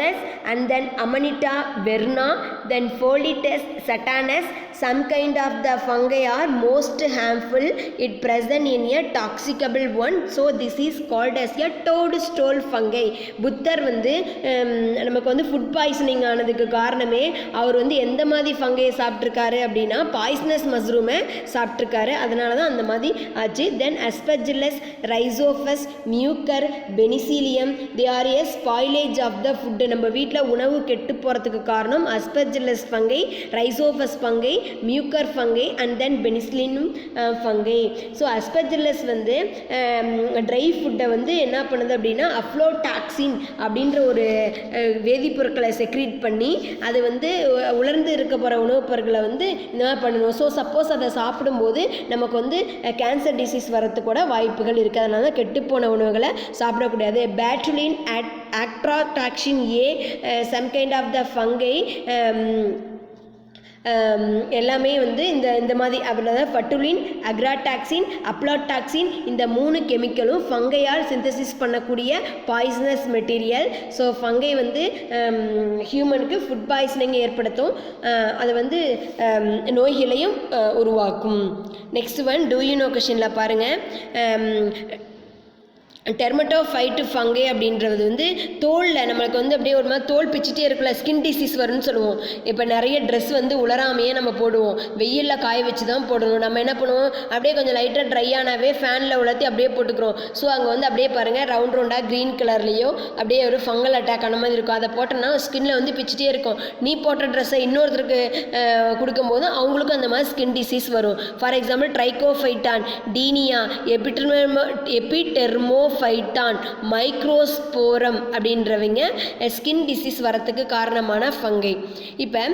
and then Amanita verna, then Folites satanus. Some kind of the fungi are most harmful. It present in a toxicable one. So this is called as a toadstool fungi. புத்தர் வந்து நமக்கு வந்து food poisoning ஆனதுக்கு காரணமே அவர் வந்து எந்த மாதிரி ஃபங்கையை சாப்பிட்ருக்காரு அப்படின்னா poisonous மஷ்ரூமை சாப்பிட்ருக்காரு. அதனால தான் அந்த மாதிரி ஆச்சு. தென் Aspergillus, Rhizopus, Mucor, Penicillium, they are a spoilage of the food. நம்ம வீட்டில் உணவு கெட்டு போகிறதுக்கு காரணம் Aspergillus fungi, Rhizopus fungi, Mucor fungi and then Penicillium fungi. So Aspergillus வந்து ட்ரை ஃபுட்டை வந்து என்ன பண்ணுது அப்படின்னா அஃப்ளோடாக்சின் அப்படின்ற ஒரு வேதிப்பொருட்களை செக்ரீட் பண்ணி அது வந்து உலர்ந்து இருக்க போகிற உணவுப் பொருட்களை வந்து என்ன பண்ணணும். ஸோ சப்போஸ் அதை சாப்பிடும்போது நமக்கு வந்து கேன்சர் டிசீஸ் வரது கூட வாய்ப்புகள் இருக்குது. அதனால தான் கெட்டுப்போன உணவுகளை சாப்பிடக்கூடாது. Patulin ochratoxin A, some kind of the fungi எல்லாமே வந்து இந்த மாதிரி அவ்வளோதான். ஃபட்டுலின், அக்ராடாக்சின், அப்ளாடாக்சின் இந்த 3 கெமிக்கலும் ஃபங்கையால் சிந்தசிஸ் பண்ணக்கூடிய பாய்சனஸ் மெட்டீரியல். ஸோ ஃபங்கை வந்து ஹியூமனுக்கு ஃபுட் பாய்சனிங் ஏற்படுத்தும். அது வந்து நோய்களையும் உருவாக்கும். Next one do you know கொஷனில் பாருங்கள். டெர்மட்டோஃபைட்டு ஃபங்கை அப்படின்றது வந்து தோலில் நம்மளுக்கு வந்து அப்படியே ஒரு மாதிரி தோல் பிச்சுட்டே இருக்குல்ல, ஸ்கின் டிசீஸ் வரும்னு சொல்லுவோம். இப்போ நிறைய ட்ரெஸ் வந்து உலராமையே நம்ம போடுவோம், வெயிலில் காய வச்சு தான் போடணும். நம்ம என்ன பண்ணுவோம், அப்படியே கொஞ்சம் லைட்டாக ட்ரை ஆனாவே ஃபேனில் உலர்த்தி அப்படியே போட்டுக்கிறோம். ஸோ அங்கே வந்து அப்படியே பாருங்கள் ரவுண்டாக க்ரீன் கலர்லேயோ அப்படியே ஒரு ஃபங்கல் அட்டாக் ஆன மாதிரி இருக்கும். அதை போட்டோன்னா ஸ்கின்னில் வந்து பிச்சுட்டே இருக்கும். நீ போட்ட ட்ரெஸ்ஸை இன்னொருத்தருக்கு கொடுக்கும்போது அவங்களுக்கும் அந்த மாதிரி ஸ்கின் டிசீஸ் வரும். For example trichophyton, tinea, epidermophyton, microsporum அப்படின்றவங்க ஸ்கின் டிசீஸ் வரத்துக்கு காரணமான ஃபங்கை. இப்போ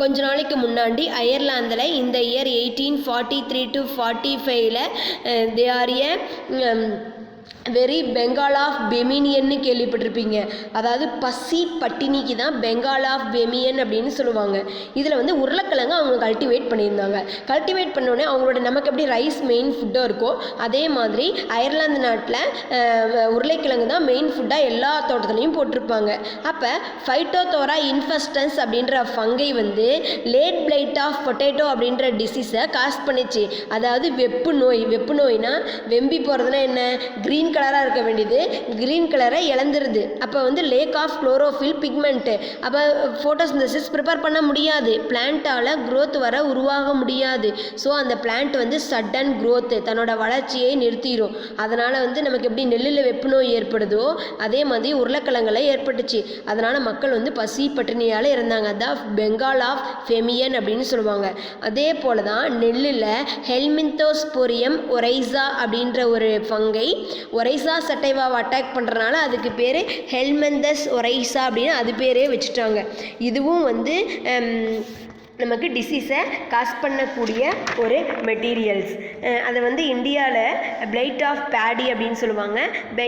கொஞ்ச நாளைக்கு முன்னாடி அயர்லாந்தில் இந்த year 1843 to 45 they are a very Bengal of பெமினியன்னு கேள்விப்பட்டிருப்பீங்க. அதாவது பசி பட்டினிக்கு தான் பெங்கால் ஆஃப் பெமியன் அப்படின்னு சொல்லுவாங்க. இதில் வந்து உருளைக்கிழங்கு அவங்க கல்டிவேட் பண்ணியிருந்தாங்க. கல்டிவேட் பண்ணோடனே அவங்களோட நமக்கு எப்படி ரைஸ் மெயின் ஃபுட்டாக இருக்கோ அதே மாதிரி அயர்லாந்து நாட்டில் உருளைக்கிழங்கு தான் மெயின் ஃபுட்டாக எல்லா தோட்டத்துலையும் போட்டிருப்பாங்க. அப்போ ஃபைட்டோதோரா இன்ஃபெஸ்டன்ஸ் அப்படின்ற ஃபங்கை வந்து லேட் பிளைட் ஆஃப் பொட்டேட்டோ அப்படின்ற டிசீஸை காஸ் பண்ணிச்சு. அதாவது வெப்பு நோய்னா வெம்பி போகிறதுனா என்ன, க்ரீன் கலராக இருக்க வேண்டியது க்ரீன் கலரை இழந்துருது. அப்போ வந்து லேக் ஆஃப் குளோரோஃபில் பிக்மெண்ட்டு. அப்போ ஃபோட்டோசிந்தசிஸ் ப்ரிப்பேர் பண்ண முடியாது, பிளான்ட்டால் க்ரோத் உருவாக முடியாது. ஸோ அந்த பிளான்ட் வந்து சடன் க்ரோத்து தன்னோட வளர்ச்சியை நிறுத்திடும். அதனால் வந்து நமக்கு எப்படி நெல்லில் வெப்பு நோய் ஏற்படுதோ அதே மாதிரி உருளைக்கிழங்குல ஏற்பட்டுச்சு. அதனால் மக்கள் வந்து பசி பட்டினியால் இருந்தாங்க. அதான் பெங்கால் ஆஃப் ஃபெமியன் அப்படின்னு சொல்லுவாங்க. அதே போல் தான் நெல்லில் ஹெல்மின்தோஸ்போரியம் ஒரைசா அப்படின்ற ஒரு ஃபங்கை ஒரைசா சட்டைவாவை அட்டாக் பண்ணுறனால அதுக்கு பேர் ஹெல்மெந்தஸ் ஒரைசா அப்படின்னு அது பேரே வச்சுட்டாங்க. இதுவும் வந்து நமக்கு டிசீஸை காஸ் பண்ணக்கூடிய ஒரு மெட்டீரியல்ஸ். அதை வந்து இந்தியாவில் பிளைட் ஆஃப் பேடி அப்படின்னு சொல்லுவாங்க.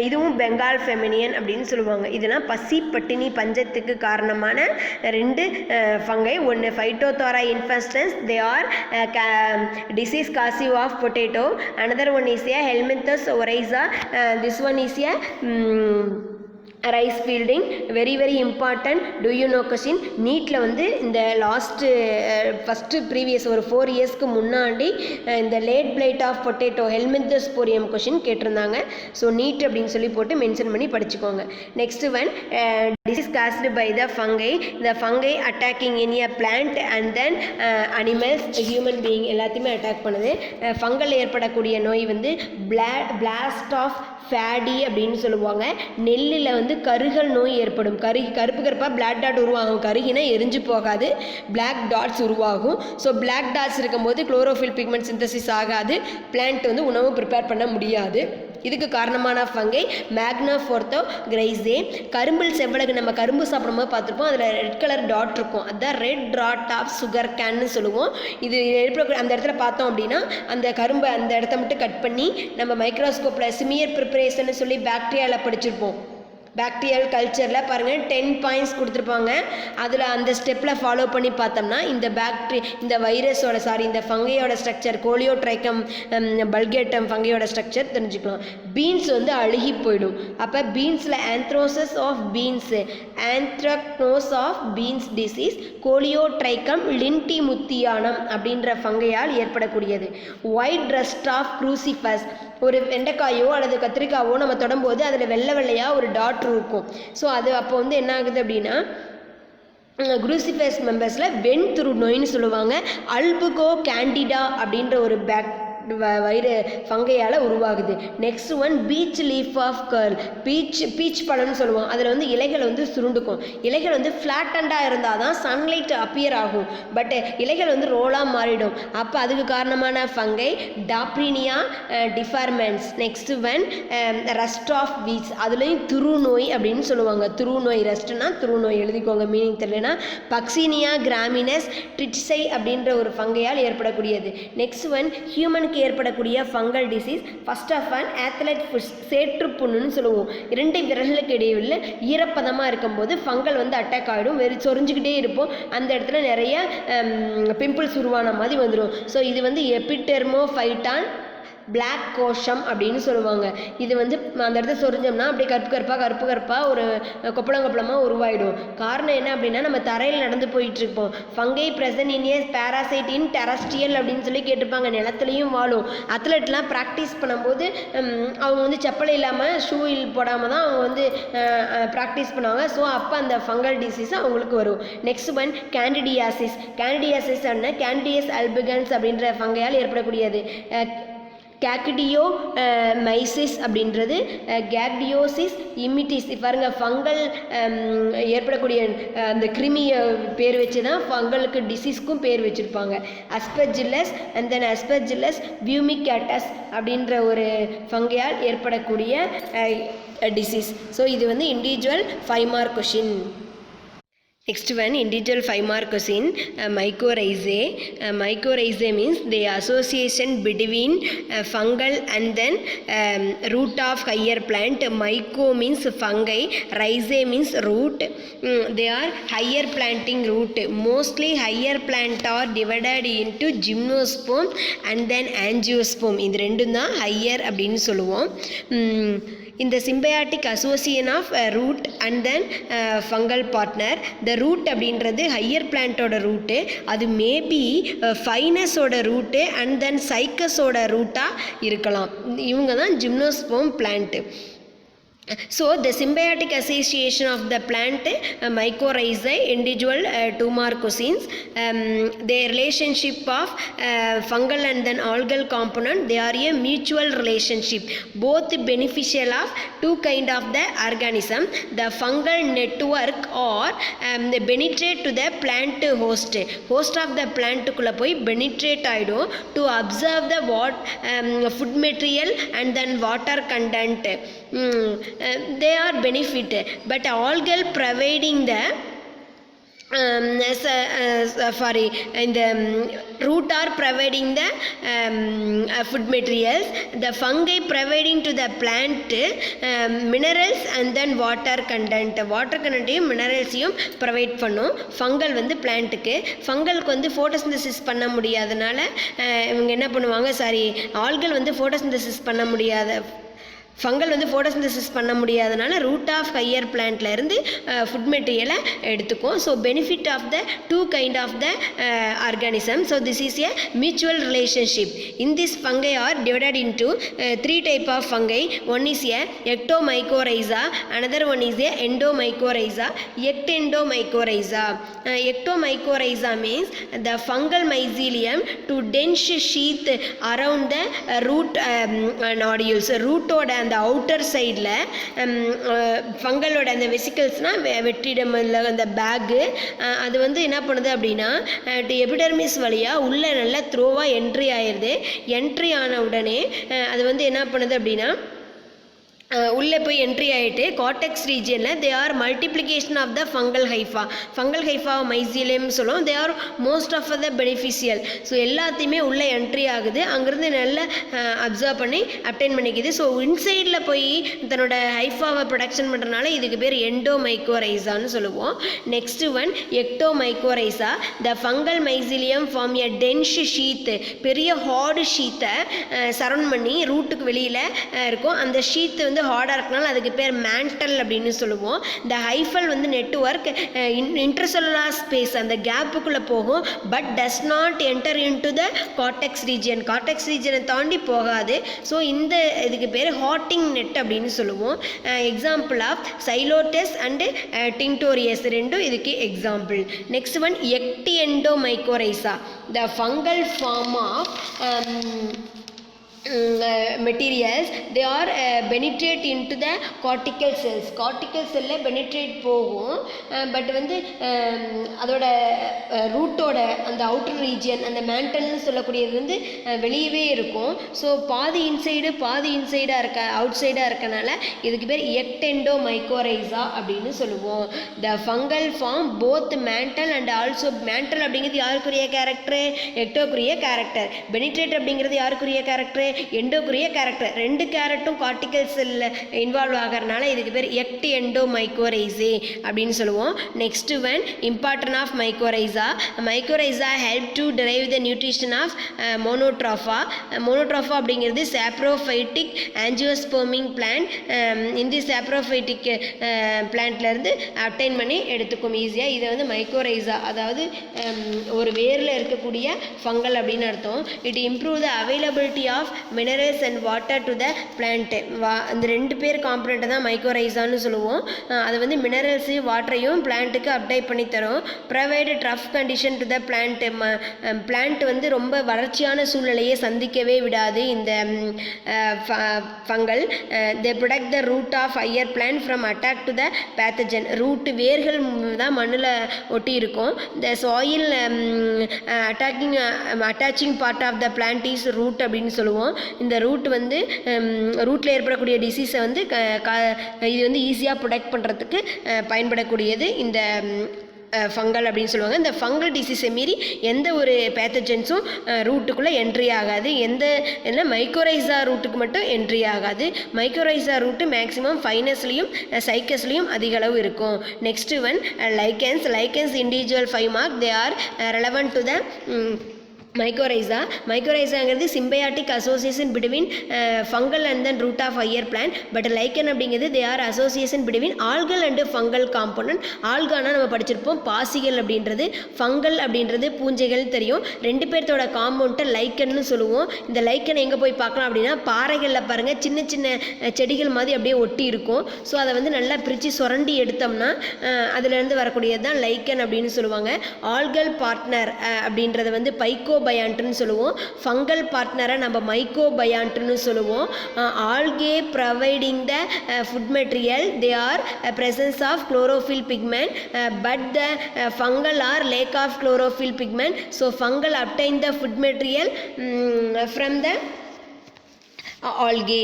இதுவும் பெங்கால் ஃபெமினியன் அப்படின்னு சொல்லுவாங்க. இதெல்லாம் பசி பட்டினி பஞ்சத்துக்கு காரணமான 2 ஃபங்கை. ஒன்று phytophthora infestans, they are disease causative of potato. Another one is a helminthus oryzae, this one is a rice fielding. Very very important. Do you know question? நீட்டில் வந்து இந்த ஃபஸ்ட்டு ப்ரீவியஸ் ஒரு 4 இயர்ஸ்க்கு முன்னாடி இந்த late blight of potato helminthosporium question கேட்டிருந்தாங்க. So NEET அப்படின்னு சொல்லி போட்டு மென்ஷன் பண்ணி படிச்சுக்கோங்க. Next one, disease caused by the fungi. இந்த fungi attacking in a plant and then animals, human being எல்லாத்தையுமே அட்டாக் பண்ணுது. ஃபங்கல் ஏற்படக்கூடிய நோய் வந்து பிளாஸ்ட் ஆஃப் ஃபேடி அப்படின்னு சொல்லுவாங்க. நெல்லில் வந்து கருகல் நோய் ஏற்படும். கருப்பு கருப்பாக பிளாக் டாட் உருவாகும். கருகினா எரிஞ்சு போகாது, பிளாக் டாட்ஸ் உருவாகும். ஸோ பிளாக் டாட்ஸ் இருக்கும்போது குளோரோஃபில் பிக்மெண்ட் சிந்தசிஸ் ஆகாது, பிளான்ட் வந்து உணவு ப்ரிப்பேர் பண்ண முடியாது. இதுக்கு காரணமான ஃபங்கை மேக்னோஃபோர்த்தோ கிரைசே. கரும்பில் செவ்வளகு நம்ம கரும்பு சாப்பிடும்போது பார்த்துருப்போம், அதில் ரெட் கலர் டாட் இருக்கும். அதுதான் ரெட் டாட் ஆஃப் சுகர் கேன்னு சொல்லுவோம். இது அந்த இடத்துல பார்த்தோம் அப்படின்னா அந்த கரும்பை அந்த இடத்த மட்டும் கட் பண்ணி நம்ம மைக்ரோஸ்கோப்பில் சிமியர் ப்ரிப்பரேஷன் சொல்லி பாக்டீரியாவில் படிச்சிருப்போம். பாக்டீரியல் கல்ச்சரில் பாருங்கள் 10 பாயிண்ட்ஸ் கொடுத்துருப்பாங்க. அதில் அந்த ஸ்டெப்பில் ஃபாலோ பண்ணி பார்த்தோம்னா இந்த வைரஸோட இந்த ஃபங்கையோட ஸ்ட்ரக்சர், கோலியோட்ரைக்கம் பல்கேட்டம் ஃபங்கையோட ஸ்ட்ரக்சர் தெரிஞ்சுக்கலாம். பீன்ஸ் வந்து அழுகி போயிடும். அப்போ பீன்ஸில் anthracnose of beans, anthracnose of beans disease, Colletotrichum lindemuthianum அப்படின்ற ஃபங்கையால் ஏற்படக்கூடியது. White rust of crucifers. ஒரு வெண்டைக்காயோ அல்லது கத்திரிக்காவோ நம்ம தொடும்போது அதில் வெள்ளை வெள்ளையாக ஒரு டாட் இருக்கும். ஸோ அது அப்போ வந்து என்ன ஆகுது அப்படின்னா குரூசிஃபஸ் மெம்பர்ஸில் வெண்துரு நோயின்னு சொல்லுவாங்க. அல்புகோ கேண்டிடா அப்படின்ற ஒரு ஃபங்கையால் உருவாகுது. Next one, peach leaf of curl. Peach பழம்னு சொல்லுவோம். அதில் வந்து இலைகள் வந்து சுருண்டுக்கும். இலைகள் வந்து ஃப்ளாட்டண்டாக இருந்தால் தான் சன்லைட் அப்பியர் ஆகும். பட் இலைகள் வந்து ரோலாக மாறிடும். அப்போ அதுக்கு காரணமான fungi Taphrina deformans. Next one, rust of wheats. அதுலேயும் துரு நோய் அப்படின்னு சொல்லுவாங்க. துரு நோய், ரஸ்ட்னா துரு நோய் எழுதிக்கோங்க, மீனிங் தெரியலனா. பக்சினியா கிராமினஸ் ட்ரிட்ஸை அப்படின்ற ஒரு ஃபங்கையால் ஏற்படக்கூடியது. நெக்ஸ்ட் ஒன், ஹியூமன் ஏற்படக்கூடிய fungal disease. First of all athlete foot, சேற்றுப்புண்ணுன்னு சொல்லுவோம். 2 விரல்களுக்கு இடையில் ஈரப்பதமாக இருக்கும்போது ஃபங்கல் வந்து அட்டாக் ஆகிடும். சொரிஞ்சுக்கிட்டே இருப்போம். அந்த இடத்துல நிறைய பிம்பிள்ஸ் உருவான மாதிரி வந்துடும். ஸோ இது வந்து எபிடெர்மோஃபைட்டான் பிளாக் கோஷம் அப்படின்னு சொல்லுவாங்க. இது வந்து அந்த இடத்த சொரிஞ்சோம்னா அப்படியே கருப்பு கருப்பாக ஒரு கொப்பளமாக உருவாயிடும். காரணம் என்ன அப்படின்னா, நம்ம தரையில் நடந்து போயிட்டு இருப்போம். Fungi present in A parasite in terrestrial அப்படின்னு சொல்லி கேட்டிருப்பாங்க. நிலத்துலையும் வாழும். அத்லெட்லாம் ப்ராக்டிஸ் பண்ணும்போது அவங்க வந்து செப்பல் இல்லாமல் ஷூவில் போடாமல் தான் அவங்க வந்து ப்ராக்டிஸ் பண்ணுவாங்க. ஸோ அப்போ அந்த ஃபங்கல் டிசீஸ் அவங்களுக்கு வரும். Next one, candidiasis. கேண்டிடியாசிஸ் அப்படின்னா கேண்டிடியஸ் அல்பிகன்ஸ் அப்படின்ற ஃபங்கையால் ஏற்படக்கூடியது. கேக்டியோ மைசிஸ் அப்படின்றது, கேக்டியோசிஸ் இமிட்டிஸ். பாருங்க, ஃபங்கல் ஏற்படக்கூடிய அந்த கிருமியை பேர் வச்சு தான் ஃபங்கலுக்கு டிசீஸ்க்கும் பேர் வச்சுருப்பாங்க. அஸ்பெர்ஜில்லஸ் அண்ட் தென் அஸ்பெர்ஜில்லஸ் பியூமிகேட்டஸ் அப்படின்ற ஒரு ஃபங்கையால் ஏற்படக்கூடிய டிசீஸ். ஸோ இது வந்து individual 5 mark question. Next one, individual 5 mark question, mycorrhizae. Mycorrhizae means the association between fungal and then root of higher plant. Myco means fungi, rhizae means root. They are higher planting root. Mostly higher plant are divided into gymnosperm and then angiosperm. இது ரெண்டும் தான் higher அப்படின்னு சொல்லுவோம். இந்த symbiotic association of root and then fungal partner. The root அப்படின்றது higher பிளான்ட்டோட route, அது maybe ஃபைனஸோட route and then சைக்கஸோட ரூட்டாக இருக்கலாம். இவங்க தான் gymnosperm plant. So the symbiotic association of the plant, mycorrhizae, individual 2 mark questions. The relationship of fungal and then algal component, they are a mutual relationship, both beneficial of 2 kind of the organism. The fungal network or they penetrate to the plant host of the plant குள்ள போய் penetrate ஆயிடும் to observe the food material and then water content. they are benefit, but algal providing the in the root are providing the food materials, the fungi providing to the plant minerals and then water content மினரல்ஸையும் provide பண்ணும் fungal வந்து பிளான்ட்டுக்கு. ஃபங்கலுக்கு வந்து photosynthesis பண்ண முடியாதனால இவங்க என்ன பண்ணுவாங்க, ஆல்கள் வந்து ஃபோட்டோசிந்தசிஸ் பண்ண முடியாத ஃபங்கல் வந்து ஃபோட்டோசிந்தசிஸ் பண்ண முடியாதனால ரூட் ஆஃப் ஹையர் பிளான்ட்ல இருந்து ஃபுட் மெட்டீரியலை எடுத்துக்கும். So benefit of the two kind of the organism. So this is a mutual relationship. In this fungi are divided into three type of fungi. One is a ectomycorrhiza, another one is a endomycorrhiza, ectendomycorrhiza. Ectomycorrhiza means the fungal mycelium to dense sheath around the root nodules. ரூட்டோட அந்த outer சைடில் ஃபங்கலோட அந்த வெசிக்கல்ஸ்னால் வெற்றிடம் இல்லை அந்த bag, அது வந்து என்ன பண்ணுது அப்படின்னா எபிடர்மிஸ் வழியாக உள்ளே நல்லா த்ரோவாக என்ட்ரி ஆயிடுது. என்ட்ரி ஆன உடனே அது வந்து என்ன பண்ணுது அப்படின்னா உள்ளே போய் என்ட்ரி ஆகிட்டு கார்டெக்ஸ் ரீஜியனில் they are multiplication of the fungal hypha mycelium சொல்லுவோம். They are most of the beneficial. So எல்லாத்தையுமே உள்ளே என்ட்ரி ஆகுது, அங்கேருந்து நல்லா அப்சர்வ் பண்ணி அப்டைன் பண்ணிக்குது. ஸோ இன்சைடில் போய் தன்னோட ஹைஃபாவை ப்ரொடக்ஷன் பண்ணுறதுனால இதுக்கு பேர் எண்டோமைகோரைசான்னு சொல்லுவோம். Next one ectomycorrhiza. The fungal mycelium form a dense sheath, பெரிய ஹார்டு ஷீத்தை சரௌண்ட் பண்ணி ரூட்டுக்கு வெளியில் இருக்கும். அந்த ஷீத்து வந்து ஹார்டாக இருக்கனால அதுக்கு பேர் மேண்டல் அப்படின்னு சொல்லுவோம். இந்த ஹைஃபல் வந்து நெட்வொர்க் இன்டர்செல்லுலார் ஸ்பேஸ் அந்த கேப்புக்குள்ளே போகும், but does not enter into the cortex region. Cortex ரீஜியனை தாண்டி போகாது. ஸோ இந்த இதுக்கு பேர் ஹாட்டிங் நெட் அப்படின்னு சொல்லுவோம். Example of Psilotus and tinctorius ரெண்டும் இதுக்கு example. Next one ectendomycorrhiza. The fungal form of materials, they are penetrate into the cortical cells. cortical cell penetrate போகும், பட் வந்து அதோட ரூட்டோட அந்த அவுட்டர் ரீஜியன் அந்த மேண்டல்னு சொல்லக்கூடியது வந்து வெளியவே இருக்கும். ஸோ பாதி இன்சைடாக இருக்க அவுட் சைடாக இருக்கனால இதுக்கு பேர் எக்டெண்டோமைகோரைசா அப்படின்னு சொல்லுவோம். The fungal form both mantle and also mantle அப்படிங்கிறது யாருக்குரிய கேரக்டர், எக்டோக்குரிய கேரக்டர். பெனிட்ரேட் அப்படிங்கிறது யாருக்குரிய கேரக்டர், எண்டோக்குரிய கேரக்டர். ரெண்டு கேரக்டும் கார்டிகல் செல்ல இன்வால்வ் ஆகிறதுனால இதுக்கு பேர் எக்டி எண்டோமைகோரைசே அப்படின்னு சொல்லுவோம். Next one importance of mycorrhiza. Mycorrhiza help to derive the nutrition of Monotropa. Monotropa அப்படிங்கிறது சாப்ரோஃபைட்டிக் ஆஞ்சியோஸ்பெர்மிங் பிளான்ட். இந்த சாப்ரோஃபைட்டிக் பிளான்ட்லேருந்து அப்டைன் பண்ணி எடுத்துக்கும் ஈஸியாக. இதை வந்து மைகோரைசா அதாவது ஒரு வேரில் இருக்கக்கூடிய ஃபங்கல் அப்படின்னு அர்த்தம். It improve the availability of minerals and water to the plant. அந்த ரெண்டு பேர் காம்பனண்ட்டை தான் மைகோரைசான்னு சொல்லுவோம். அது வந்து மினரல்ஸையும் வாட்டரையும் பிளான்ட்டுக்கு அப்டை பண்ணி தரும். Provide drought condition to the plant. Plant வந்து ரொம்ப வறட்சியான சூழ்நிலையை சந்திக்கவே விடாது இந்த fungal. They protect the root of higher plant from attack to the pathogen. Root வேர்கள் தான் மண்ணில் ஒட்டி இருக்கும். The soil attaching part of the plant is root அப்படின்னு சொல்லுவோம். இந்த ரூட் வந்து ரூட்டில் ஏற்படக்கூடிய டிசீஸை வந்து இது வந்து ஈஸியாக ப்ரொடெக்ட் பண்ணுறதுக்கு பயன்படக்கூடியது இந்த ஃபங்கல் அப்படின்னு சொல்லுவாங்க. இந்த ஃபங்கல் டிசீஸை மீறி எந்த ஒரு பேத்தஜென்ஸும் ரூட்டுக்குள்ளே என்ட்ரி ஆகாது. என்ன மைக்கோரைசா ரூட்டுக்கு மட்டும் என்ட்ரி ஆகாது. மைக்கோரைசா ரூட்டு மேக்ஸிமம் ஃபைனஸ்லேயும் சைக்கஸ்லேயும் அதிக அளவு இருக்கும். Next one lichens individual 5 mark. They are relevant to the மைக்கோரைசாங்கிறது symbiotic association between fungal and then root of higher plant. But lichen அப்படிங்கிறது they are association between algal and fungal component. ஆல்கானா நம்ம படிச்சிருப்போம் பாசிகள் அப்படின்றது, ஃபங்கல் அப்படின்றது பூஞ்சைகள் தெரியும். ரெண்டு பேர்த்தோட காம்பவுண்ட்டை லைக்கன்னு சொல்லுவோம். இந்த லைக்கன் எங்கே போய் பார்க்கலாம் அப்படின்னா பாறைகளில் பாருங்கள் சின்ன சின்ன செடிகள் மாதிரி அப்படியே ஒட்டி இருக்கும். ஸோ அதை வந்து நல்லா பிரித்து சுரண்டி எடுத்தோம்னா அதுலேருந்து வரக்கூடியது தான் லைக்கன் அப்படின்னு சொல்லுவாங்க. ஆல்கல் பார்ட்னர் அப்படின்றத வந்து பைக்கோபயான்ட்னு சொல்லுவோம். ஃபங்கல் பார்ட்னரை நம்ம மைக்கோபயான்ட்னு சொல்லுவோம். Algae providing the food material, they are presence of chlorophyll pigment, but the fungal are lack of chlorophyll pigment. So fungal obtain the food material from the algae.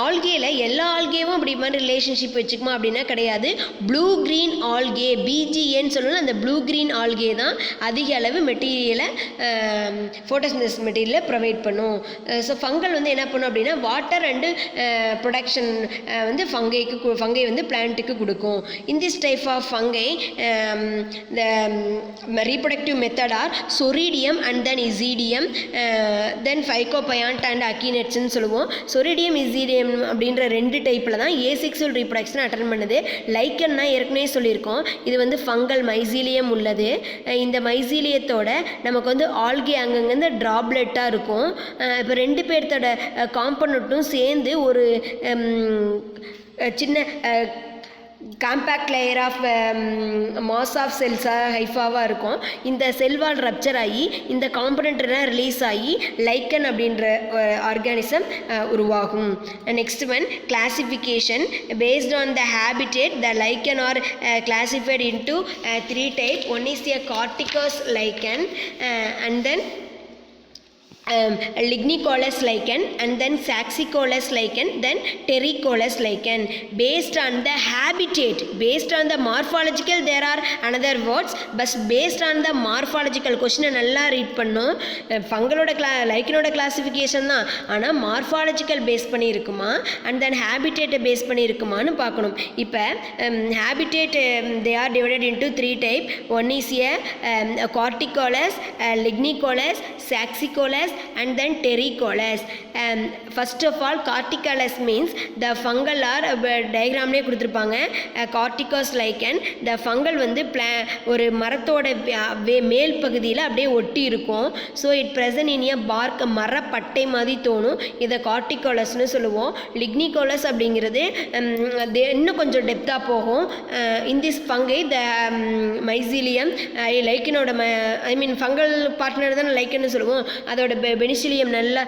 ஆல்கேல எல்லா ஆல்கேவும் அப்படி மாதிரி ரிலேஷன்ஷிப் வச்சுக்குமா அப்படின்னா கிடையாது. ப்ளூ க்ரீன் ஆல்கே, பிஜிஏன்னு சொல்லணும், அந்த blue green algae தான் அதிக அளவு மெட்டீரியலை ஃபோட்டோசிந்தசிஸ் மெட்டீரியலை ப்ரொவைட் பண்ணும். ஸோ ஃபங்கல் வந்து என்ன பண்ணும் அப்படின்னா வாட்டர் அண்டு ப்ரொடக்ஷன் வந்து ஃபங்கை வந்து பிளான்ட்டுக்கு கொடுக்கும். In this type of fungi the reproductive method are soredium and then isidium, then phycobiont and அக்கினெட்ஸ்ன்னு சொல்லுவோம். சொரிடியம் இசீடியம் அப்படின்ற 2 டைப்பில் தான் ஏசெக்சுவல் ரீப்ரொடக்ஷன் அட்டன் பண்ணுது. லைக்கன்னா ஏற்கனவே சொல்லியிருக்கோம், இது வந்து ஃபங்கல் மைசீலியம் உள்ளது. இந்த மைசீலியத்தோட நமக்கு வந்து ஆல்கே அங்கங்கே ட்ராப்லெட்டாக இருக்கும். இப்போ 2 பேர்த்தோட காம்பனண்ட்டும் சேர்ந்து ஒரு சின்ன compact layer of mass of செல்ஸாக ஹைஃபாவாக இருக்கும். இந்த செல்வால் ரப்சர் ஆகி இந்த காம்பனண்ட்லாம் ரிலீஸ் ஆகி லைக்கன் அப்படின்ற ஆர்கானிசம் உருவாகும். Next one classification. Based on the habitat the லைக்கன் R classified into 3 types. One is a Corticus lichen and then Lignicolous lichen and then Saxicolous lichen, then Terricolous lichen. Based on the habitat, based on the morphological, there are another words, but based on the morphological question நல்லா read பண்ணும். ஃபங்கலோட லைக்கனோட classification தான், ஆனால் morphological base பண்ணி இருக்குமா and then ஹேபிடேட்டை base பண்ணி இருக்குமான்னு பார்க்கணும். இப்போ habitat they are divided into 3 types. One is a Corticolous, Lignicolous, Saxicolous and then Terricolous. First of all, Corticolous means the fungal are diagramலே கொடுத்துருப்பாங்க. Corticus lichen, the fungal வந்து ஒரு மரத்தோட மேல் பகுதியில் அப்படியே ஒட்டி இருக்கும். So it present in a bark, மரப்பட்டை மாதிரி தோணும். இதை கார்டிகோலஸ்னு சொல்லுவோம். லிக்னிகோலஸ் அப்படிங்கிறது இன்னும் கொஞ்சம் டெப்த்தாக போகும். In this fungi the mycelium லைக்கனோட ஃபங்கல் பார்ட்னர் தான் லைக்கன்னு சொல்லுவோம். அதோட பெனிசிலியம் நல்லா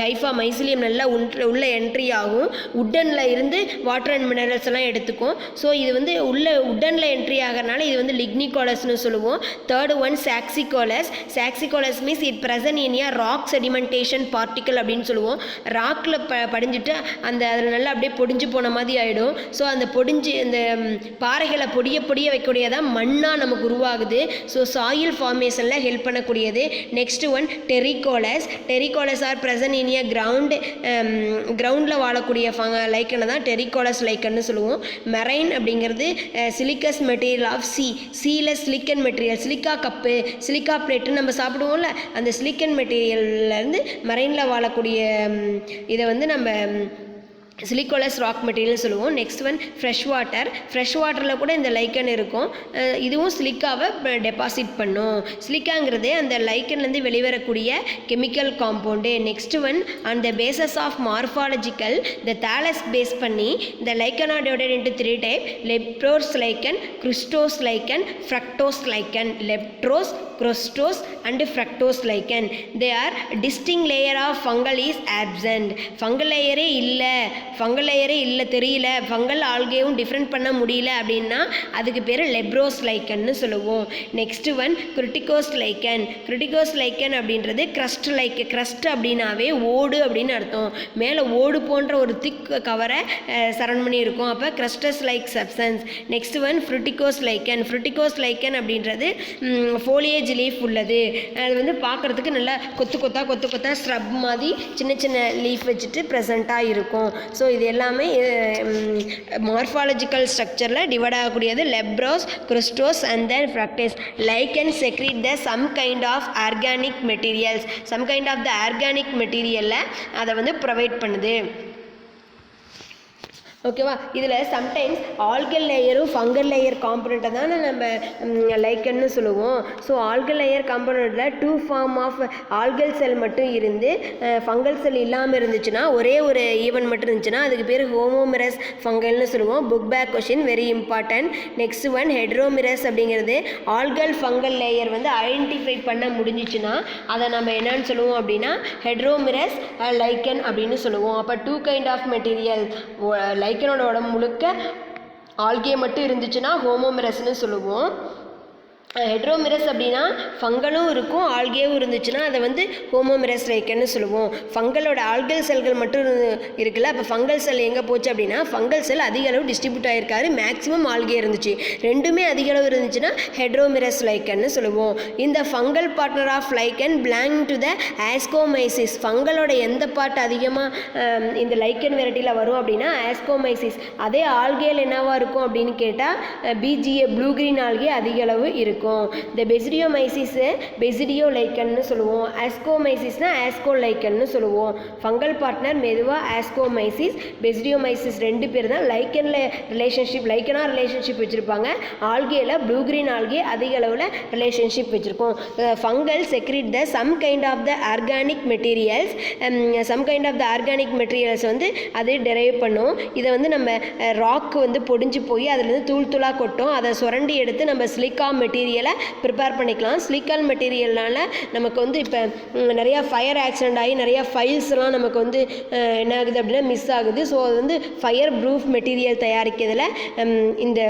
ஹைஃபா மைசிலியம் நல்லா உள்ள என்ட்ரி ஆகும். உட்டனில் இருந்து வாட்டர் அண்ட் மினரல்ஸ் எல்லாம் எடுத்துக்கும். ஸோ இது வந்து உள்ள உட்டனில் என்ட்ரி ஆகிறனால இது வந்து லிக்னிகோலஸ்னு சொல்லுவோம். Third one saxicolous. Saxicolous means it present in a rock sedimentation particle அப்படின்னு சொல்லுவோம். ராக்கில் படிஞ்சுட்டு அதில் நல்லா அப்படியே பொடிஞ்சு போன மாதிரி ஆகிடும். ஸோ அந்த அந்த பாறைகளை பொடிய வைக்கக்கூடியதான் மண்ணாக நமக்கு உருவாகுது. ஸோ சாயில் ஃபார்மேஷனில் ஹெல்ப் பண்ணக்கூடியது. Next one terricolous. Terricolous are present in a கிரவுண்டில் வாழக்கூடிய லைக்கனை தான் டெரிகோலஸ் லைக்கன்னு சொல்லுவோம். மெரைன் அப்படிங்கிறது சிலிக்கஸ் மெட்டீரியல் ஆஃப் சீல silicon material, silica cup, silica பிளேட்டுன்னு நம்ம சாப்பிடுவோம்ல, அந்த சிலிக்கன் மெட்டீரியல்லேருந்து மெரைனில் வாழக்கூடிய இதை வந்து நம்ம சிலிகோலஸ் ராக் மெட்டீரியல் சொல்லுவோம். Next one fresh water. Fresh வாட்டரில் கூட இந்த லைக்கன் இருக்கும். இதுவும் சிலிக்காவை டெபாசிட் பண்ணும். சிலிக்காங்கிறது அந்த லைக்கன்லேருந்து வெளிவரக்கூடிய கெமிக்கல் காம்பவுண்டு. நெக்ஸ்ட் ஒன் அந்த basis of morphological the thallus base பண்ணி இந்த lichen are divided into 3 types. Leprose lichen, crustose lichen, fructose lichen. Leprose, crostose and fructose lichen. They are distinct layer of fungal is absent. fungal layer இல்லை தெரியல, fungal ஆல்கேவும் different பண்ண முடியல அப்படின்னா அதுக்கு பேர் leprous லைக்கன்னு சொல்லுவோம். Next one கிரிட்டிகோஸ் லைக்கன். கிரிட்டிகோஸ் லைக்கன் அப்படின்றது crust அப்படின்னாவே ஓடு அப்படின்னு அர்த்தம். மேலே ஓடு போன்ற ஒரு திக் கவரை சரௌண்ட் பண்ணி இருக்கும். அப்போ crustose like substance. Next one fruticose lichen. Fruticose lichen அப்படின்றது ஃபோலியேஜ் லீஃப் உள்ளது. அது வந்து பார்க்குறதுக்கு நல்லா கொத்து கொத்தா ஸ்ரப் மாதிரி சின்ன லீஃப் வச்சுட்டு ப்ரெசண்ட்டாக இருக்கும். ஸோ இது எல்லாமே மார்ஃபாலஜிக்கல் ஸ்ட்ரக்சரில் டிவைட் ஆகக்கூடியது. Leprose, crustose and then fructose. Lichen secrete the some kind of organic materials. Some kind of the organic மெட்டீரியலில் அதை வந்து ப்ரொவைட் பண்ணுது. ஓகேவா? இதில் சம்டைம்ஸ் ஆல்கல் லேயரும் ஃபங்கல் லேயர் காம்பனண்ட்டை தானே நம்ம லைக்கன்னு சொல்லுவோம். ஸோ ஆல்கல் லேயர் காம்பனண்ட்டில் 2 ஃபார்ம் ஆஃப் ஆல்கல் செல் மட்டும் இருந்து ஃபங்கல் செல் இல்லாமல் இருந்துச்சுன்னா, ஒரே ஒரு ஈவன் மட்டும் இருந்துச்சுன்னா அதுக்கு பேர் ஹோமோமிரஸ் ஃபங்கல்னு சொல்லுவோம். Book back question very important. Next one heteromerous அப்படிங்கிறது ஆல்கல் ஃபங்கல் லேயர் வந்து ஐடென்டிஃபை பண்ண முடிஞ்சிச்சுன்னா அதை நம்ம என்னன்னு சொல்லுவோம் அப்படின்னா ஹெட்ரோமிரஸ் லைக்கன் அப்படின்னு சொல்லுவோம். அப்போ 2 கைண்ட் ஆஃப் மெட்டீரியல். லைக்கனோட உடம்பு முழுக்க ஆல்கே மட்டும் இருந்துச்சுன்னா ஹோமோமிரஸ்ன்னு சொல்லுவோம். ஹெட்ரோமிரஸ் அப்படின்னா ஃபங்கலும் இருக்கும் ஆல்கேவும் இருந்துச்சுன்னா அதை வந்து ஹோமோமிரஸ் லைக்கன்னு சொல்லுவோம். ஃபங்கலோட ஆல்கல் செல்கள் மட்டும் இருக்குல்ல, அப்போ ஃபங்கல் செல் எங்கே போச்சு அப்படின்னா ஃபங்கல் செல் அதிக அளவு டிஸ்ட்ரிபியூட் ஆகிருக்காரு, மேக்ஸிமம் ஆல்கே இருந்துச்சு. ரெண்டுமே அதிக அளவு இருந்துச்சுன்னா ஹெட்ரோமிரஸ் லைக்கன்னு சொல்லுவோம். இந்த fungal partner of lichen belong to the ascomycetes. ஃபங்கலோட எந்த பார்ட் அதிகமாக இந்த லைக்கன் வெரைட்டியில் வரும் அப்படின்னா ஆஸ்கோமைசிஸ். அதே ஆல்கேல் என்னவா இருக்கும் அப்படின்னு கேட்டால் பிஜிஏ ப்ளூ கிரீன் ஆல்கே அதிக அளவு இருக்கும். இந்த பெசிடியோமைசிஸ் பெசிடியோலைக்கன்னு சொல்லுவோம், ஆஸ்கோமைசிஸ்னா ஆஸ்கோலைக்கன்னு சொல்லுவோம். ஃபங்கல் பார்ட்னர் மெதுவாக ஆஸ்கோமைசிஸ், பெசிடியோமைசிஸ் ரெண்டு பேர் தான் லைக்கனில் ரிலேஷன்ஷிப், லைக்கனாக ரிலேஷன்ஷிப் வச்சுருப்பாங்க. ஆல்கேல ப்ளூ கிரீன் ஆல்கே அதிக அளவில் ரிலேஷன்ஷிப் வச்சுருக்கோம். Fungal secrete the some kind of the organic materials, some kind of the organic materials வந்து அது டெரைவ் பண்ணும். இதை வந்து நம்ம ராக்கு வந்து பொடிஞ்சு போய் அதுலேருந்து தூள் தூளாக கொட்டும், அதை சுரண்டி எடுத்து நம்ம சிலிக்கா மெட்டீரியலை ப்ரிப்பேர் பண்ணிக்கலாம். சிலிக்கான் மெட்டீரியல்னால நமக்கு வந்து இப்போ நிறையா ஃபயர் ஆக்சிடென்ட் ஆகி நிறையா ஃபைல்ஸ்லாம் நமக்கு வந்து என்ன ஆகுது அப்படின்னா மிஸ் ஆகுது. ஸோ அது வந்து ஃபயர் ப்ரூஃப் மெட்டீரியல் தயாரிக்கிறதுல இந்த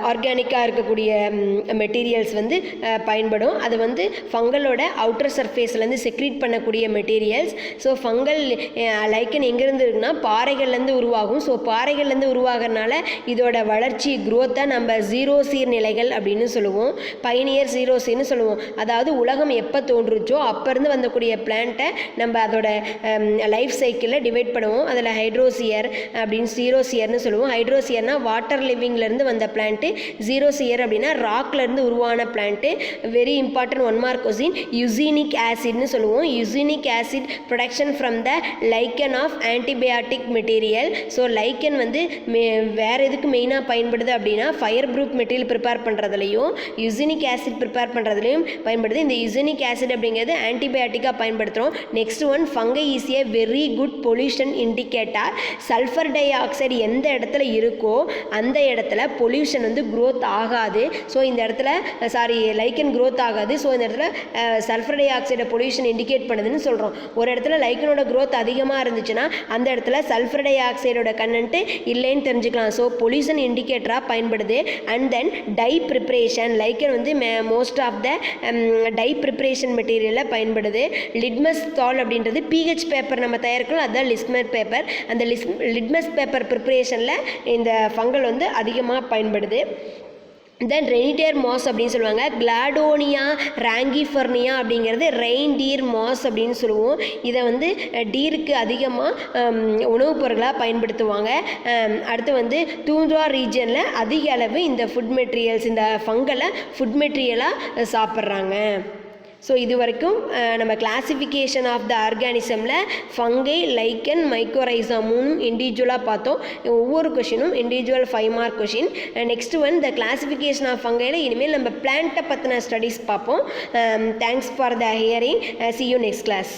ஆர்கானிக்காக இருக்கக்கூடிய மெட்டீரியல்ஸ் வந்து பயன்படும். அது வந்து ஃபங்கலோட அவுட்டர் சர்ஃபேஸ்லேருந்து செக்ரீட் பண்ணக்கூடிய மெட்டீரியல்ஸ். ஸோ ஃபங்கல் லைக்கன் எங்கேருந்து இருக்குன்னா பாறைகள்லேருந்து உருவாகும். ஸோ பாறைகள்லேருந்து உருவாகிறதுனால இதோட வளர்ச்சி குரோத்தை நம்ம ஜீரோ சீர் நிலைகள் அப்படின்னு சொல்லுவோம், பைனியர் ஜீரோ சீர்னு சொல்லுவோம். அதாவது உலகம் எப்போ தோன்றுச்சோ அப்போருந்து வந்தக்கூடிய பிளான்ட்டை நம்ம அதோட லைஃப் சைக்கிளில் டிவைட் பண்ணுவோம். அதில் ஹைட்ரோசியர் அப்படின்னு ஜீரோசியர்னு சொல்லுவோம். ஹைட்ரோசியர்னா வாட்டர் லிவிங்லேருந்து வந்த பிளான்ட்டு, ஜீரோசியர் அப்படின்னா ராக்லேருந்து உருவான plant. Very important 1 mark question, usnic ஆசிட்னு சொல்லுவோம். Usnic acid production from the lichen of antibiotic material. So lichen வந்து வேறு எதுக்கு மெயினாக பயன்படுது அப்படின்னா ஃபயர் ப்ரூஃப் மெட்டீரியல் ப்ரிப்பேர் பண்ணுறதுலையும் யுசீனிக் ஆசிட் ப்ரிப்பேர் பண்ணுறதுலையும் பயன்படுது. இந்த யுசீனிக் ஆசிட் அப்படிங்கிறது ஆன்டிபயாட்டிக்காக பயன்படுத்துகிறோம். Next one, fungi is a very good pollution indicator. Sulphur dioxide எந்த இடத்துல இருக்கோ அந்த இடத்துல பொல்யூஷன் வந்து growth ஆகாது. ஸோ இந்த இடத்துல லைக்கன் growth ஆகாது. ஸோ இந்த இடத்துல சல்ஃபர் டை ஆக்சைடை பொல்யூஷன் இண்டிகேட் பண்ணுதுன்னு சொல்கிறோம். ஒரு இடத்துல லைக்கனோட growth அதிகமாக இருந்துச்சுன்னா அந்த இடத்துல சல்ஃபர் டை ஆக்சைடோட கண்டென்ட் இல்லைன்னு தெரிஞ்சுக்கலாம். ஸோ பொல்யூஷன் இண்டிகேட்டராக பயன்படுது. And then dye preparation, lichen வந்து most of the dye preparation மெட்டீரியலில் பயன்படுது. லிட்மஸ் தாள் அப்படின்றது பிஹெச் பேப்பர் நம்ம தயாரிக்கலாம், அதுதான் லிட்மஸ் பேப்பர். அந்த லிட்மஸ் பேப்பர் ப்ரிப்ரேஷனில் இந்த ஃபங்கல் வந்து அதிகமாக பயன்படுது. தென் ரெயின்டியர் மாஸ் அப்படின்னு சொல்லுவாங்க. கிளாடோனியா ராங்கிஃபர்னியா அப்படிங்கிறது ரெயின்டியர் மாஸ் அப்படின்னு சொல்லுவோம். இதை வந்து டீருக்கு அதிகமாக உணவுப் பொருட்களாக பயன்படுத்துவாங்க. அடுத்து வந்து தூண்ட்ரா ரீஜனில் அதிக அளவு இந்த ஃபுட் மெட்டீரியல்ஸ், இந்த ஃபங்கலை ஃபுட் மெட்டீரியலாக சாப்பிட்றாங்க. ஸோ இது வரைக்கும் நம்ம கிளாசிஃபிகேஷன் ஆஃப் த ஆர்கானிசமில் ஃபங்கை, லைக்கன், மைக்கோரைசா மூணும் இண்டிவிஜுவலாக பார்த்தோம். ஒவ்வொரு கொஷினும் individual 5 mark question. Next one the classification of ஃபங்கையில் இனிமேல் நம்ம பிளான்ட்டை பற்றின ஸ்டடீஸ் பார்ப்போம். Thanks for the hearing. see you next class.